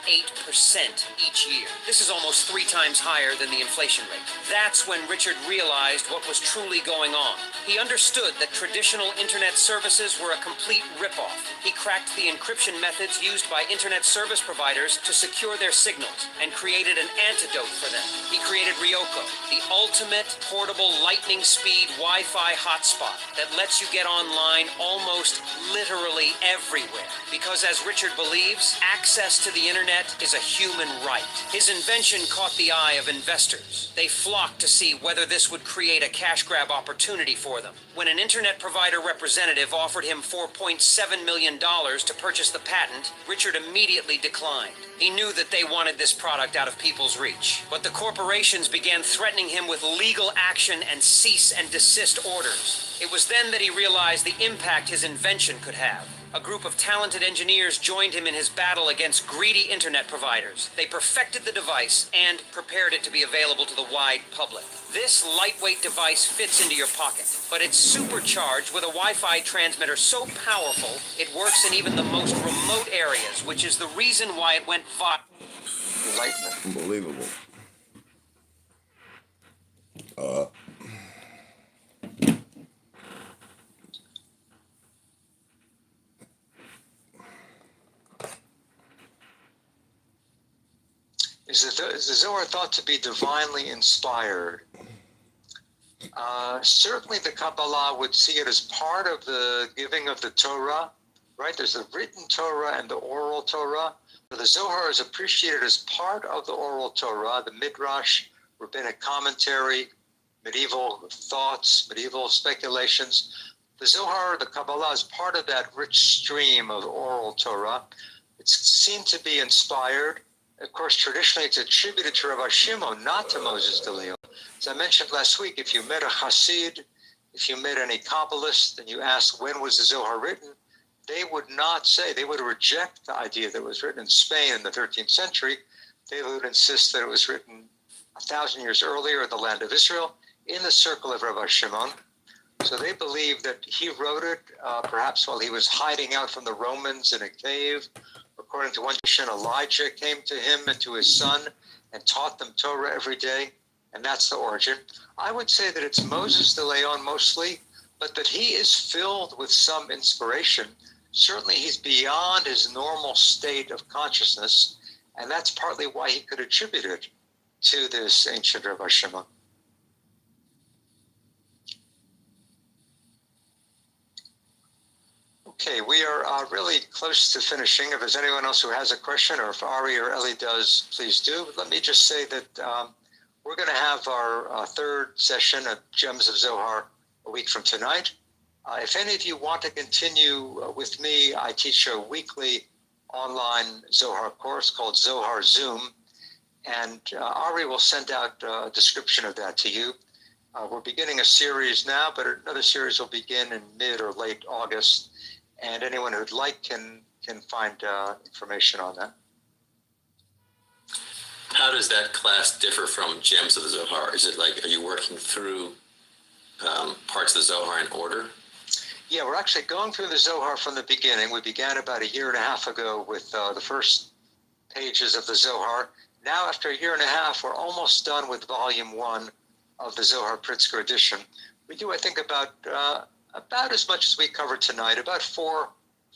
each year. This is almost 3 times higher than the inflation rate. That's when Richard realized what was truly going on. He understood that traditional internet services were a complete ripoff. He cracked the encryption methods used by internet service providers to secure their signals and created an antidote for them. He created Ryoko, the ultimate portable lightning speed Wi-Fi hotspot that lets you get online almost literally everywhere. Because as Richard believes, access to the internet is a human right. His invention caught the eye of investors. They flocked to see whether this would create a cash grab opportunity for them. When an internet provider representative offered him $4.7 million to purchase the patent, Richard immediately declined. He knew that they wanted this product out of people's reach. But the corporations began threatening him with legal action and cease and desist orders. It was then that he realized the impact his invention could have. A group of talented engineers joined him in his battle against greedy internet providers. They perfected the device and prepared it to be available to the wide public. This lightweight device fits into your pocket, but it's supercharged with a Wi-Fi transmitter so powerful it works in even the most remote areas, which is the reason why it went viral. Enlightenment. Unbelievable. Is the Zohar thought to be divinely inspired? Certainly the Kabbalah would see it as part of the giving of the Torah, right? There's the written Torah and the oral Torah. The Zohar is appreciated as part of the oral Torah, the Midrash, rabbinic commentary, medieval thoughts, medieval speculations. The Zohar, the Kabbalah, is part of that rich stream of oral Torah. It's seen to be inspired. Of course, traditionally it's attributed to Rabbi Shimon, not to Moses de Leon. As I mentioned last week, if you met a Hasid, if you met any Kabbalist and you asked when was the Zohar written, they would not say, they would reject the idea that it was written in Spain in the 13th century. They would insist that it was written 1,000 years earlier in the land of Israel in the circle of Rabbi Shimon. So they believe that he wrote it perhaps while he was hiding out from the Romans in a cave. According to one tradition, Elijah came to him and to his son and taught them Torah every day, and that's the origin. I would say that it's Moses de Leon mostly, but that he is filled with some inspiration. Certainly he's beyond his normal state of consciousness, and that's partly why he could attribute it to this ancient Rabbi Shimon. Okay, we are really close to finishing. If there's anyone else who has a question, or if Ari or Ellie does, please do. But let me just say that we're going to have our third session of Gems of Zohar a week from tonight. If any of you want to continue with me, I teach a weekly online Zohar course called Zohar Zoom, and Ari will send out a description of that to you. We're beginning a series now, but another series will begin in mid or late August. And anyone who'd like can find information on that. How does that class differ from Gems of the Zohar? Is it like, are you working through parts of the Zohar in order? Yeah, we're actually going through the Zohar from the beginning. We began about 1.5 years ago with the first pages of the Zohar. Now, after 1.5 years, we're almost done with volume 1 of the Zohar Pritzker edition. We do, I think, about as much as we covered tonight, about four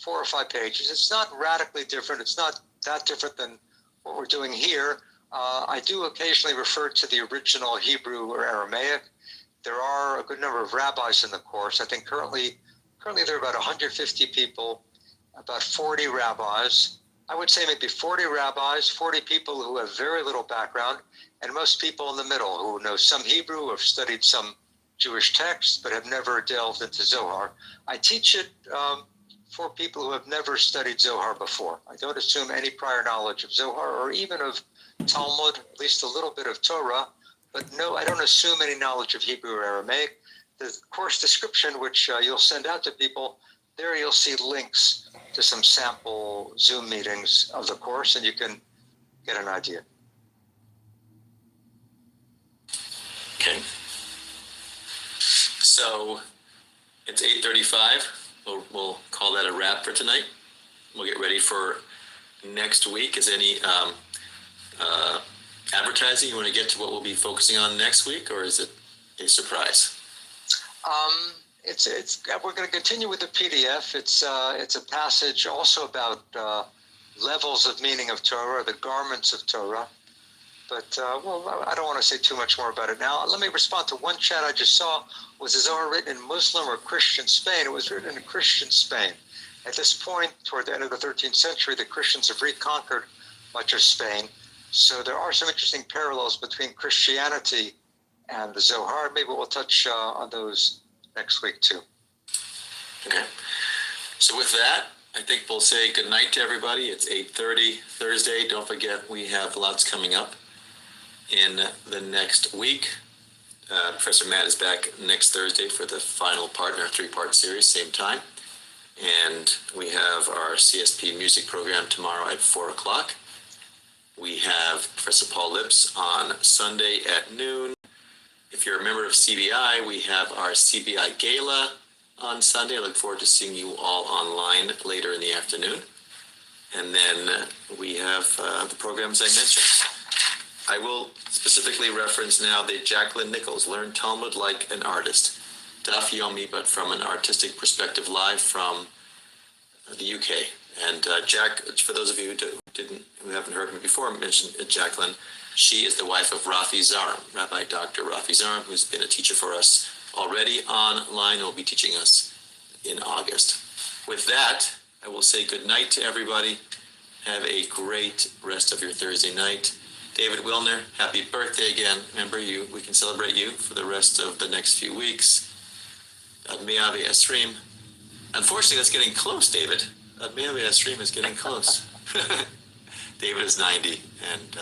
or five pages. It's not radically different. It's not that different than what we're doing here. I do occasionally refer to the original Hebrew or Aramaic. There are a good number of rabbis in the course. I think currently there are about 150 people, about 40 rabbis. I would say maybe 40 rabbis, 40 people who have very little background, and most people in the middle who know some Hebrew, who have studied some Jewish texts, but have never delved into Zohar. I teach it for people who have never studied Zohar before. I don't assume any prior knowledge of Zohar or even of Talmud, at least a little bit of Torah, but no, I don't assume any knowledge of Hebrew or Aramaic. The course description, which you'll send out to people, there you'll see links to some sample Zoom meetings of the course, and you can get an idea. Okay. So it's 8:35. We'll call that a wrap for tonight. We'll get ready for next week. Is any advertising you want to get to what we'll be focusing on next week, or is it a surprise? We're going to continue with the PDF. It's a passage also about levels of meaning of Torah, the garments of Torah. But I don't want to say too much more about it now. Let me respond to one chat I just saw. Was the Zohar written in Muslim or Christian Spain? It was written in Christian Spain. At this point, toward the end of the 13th century, the Christians have reconquered much of Spain. So there are some interesting parallels between Christianity and the Zohar. Maybe we'll touch on those next week too. Okay. So with that, I think we'll say good night to everybody. It's 8:30 Thursday. Don't forget, we have lots coming up in the next week. Professor Matt is back next Thursday for the final part in our 3-part series, same time. And we have our CSP music program tomorrow at 4 o'clock. We have Professor Paul Lips on Sunday at noon. If you're a member of CBI, we have our CBI Gala on Sunday. I look forward to seeing you all online later in the afternoon. And then we have the programs I mentioned. I will specifically reference now the Jacqueline Nichols, Learn Talmud Like an Artist. Daf Yomi, but from an artistic perspective, live from the UK. And Jack, for those of you who haven't heard me before mention Jacqueline. She is the wife of Rafi Zarim, Rabbi Dr. Rafi Zarim, who's been a teacher for us already online and will be teaching us in August. With that, I will say good night to everybody. Have a great rest of your Thursday night. David Wilner, happy birthday again. Remember, we can celebrate you for the rest of the next few weeks. Admiyavi Esrim. Unfortunately, that's getting close, David. Admiyavi Esrim is getting close. David is 90, and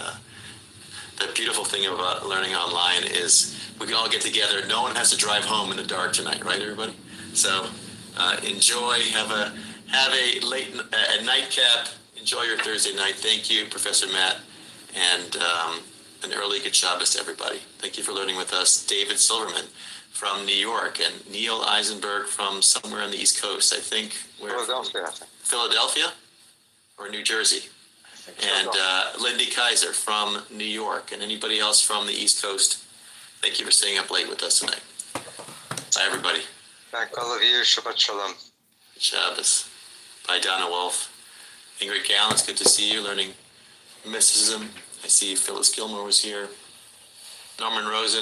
the beautiful thing about learning online is we can all get together. No one has to drive home in the dark tonight, right, everybody? So enjoy. Have a late nightcap. Enjoy your Thursday night. Thank you, Professor Matt, and an early good Shabbos to everybody. Thank you for learning with us, David Silverman from New York, and Neil Eisenberg from somewhere on the East Coast. I think Philadelphia or New Jersey. And Lindy Kaiser from New York, and anybody else from the East Coast. Thank you for staying up late with us tonight. Bye, everybody. Thank all of you. Shabbat Shalom. Shabbos. Bye, Donna Wolf. Ingrid Gallen, it's good to see you learning mysticism. I see Phyllis Gilmore was here. Norman Rosen.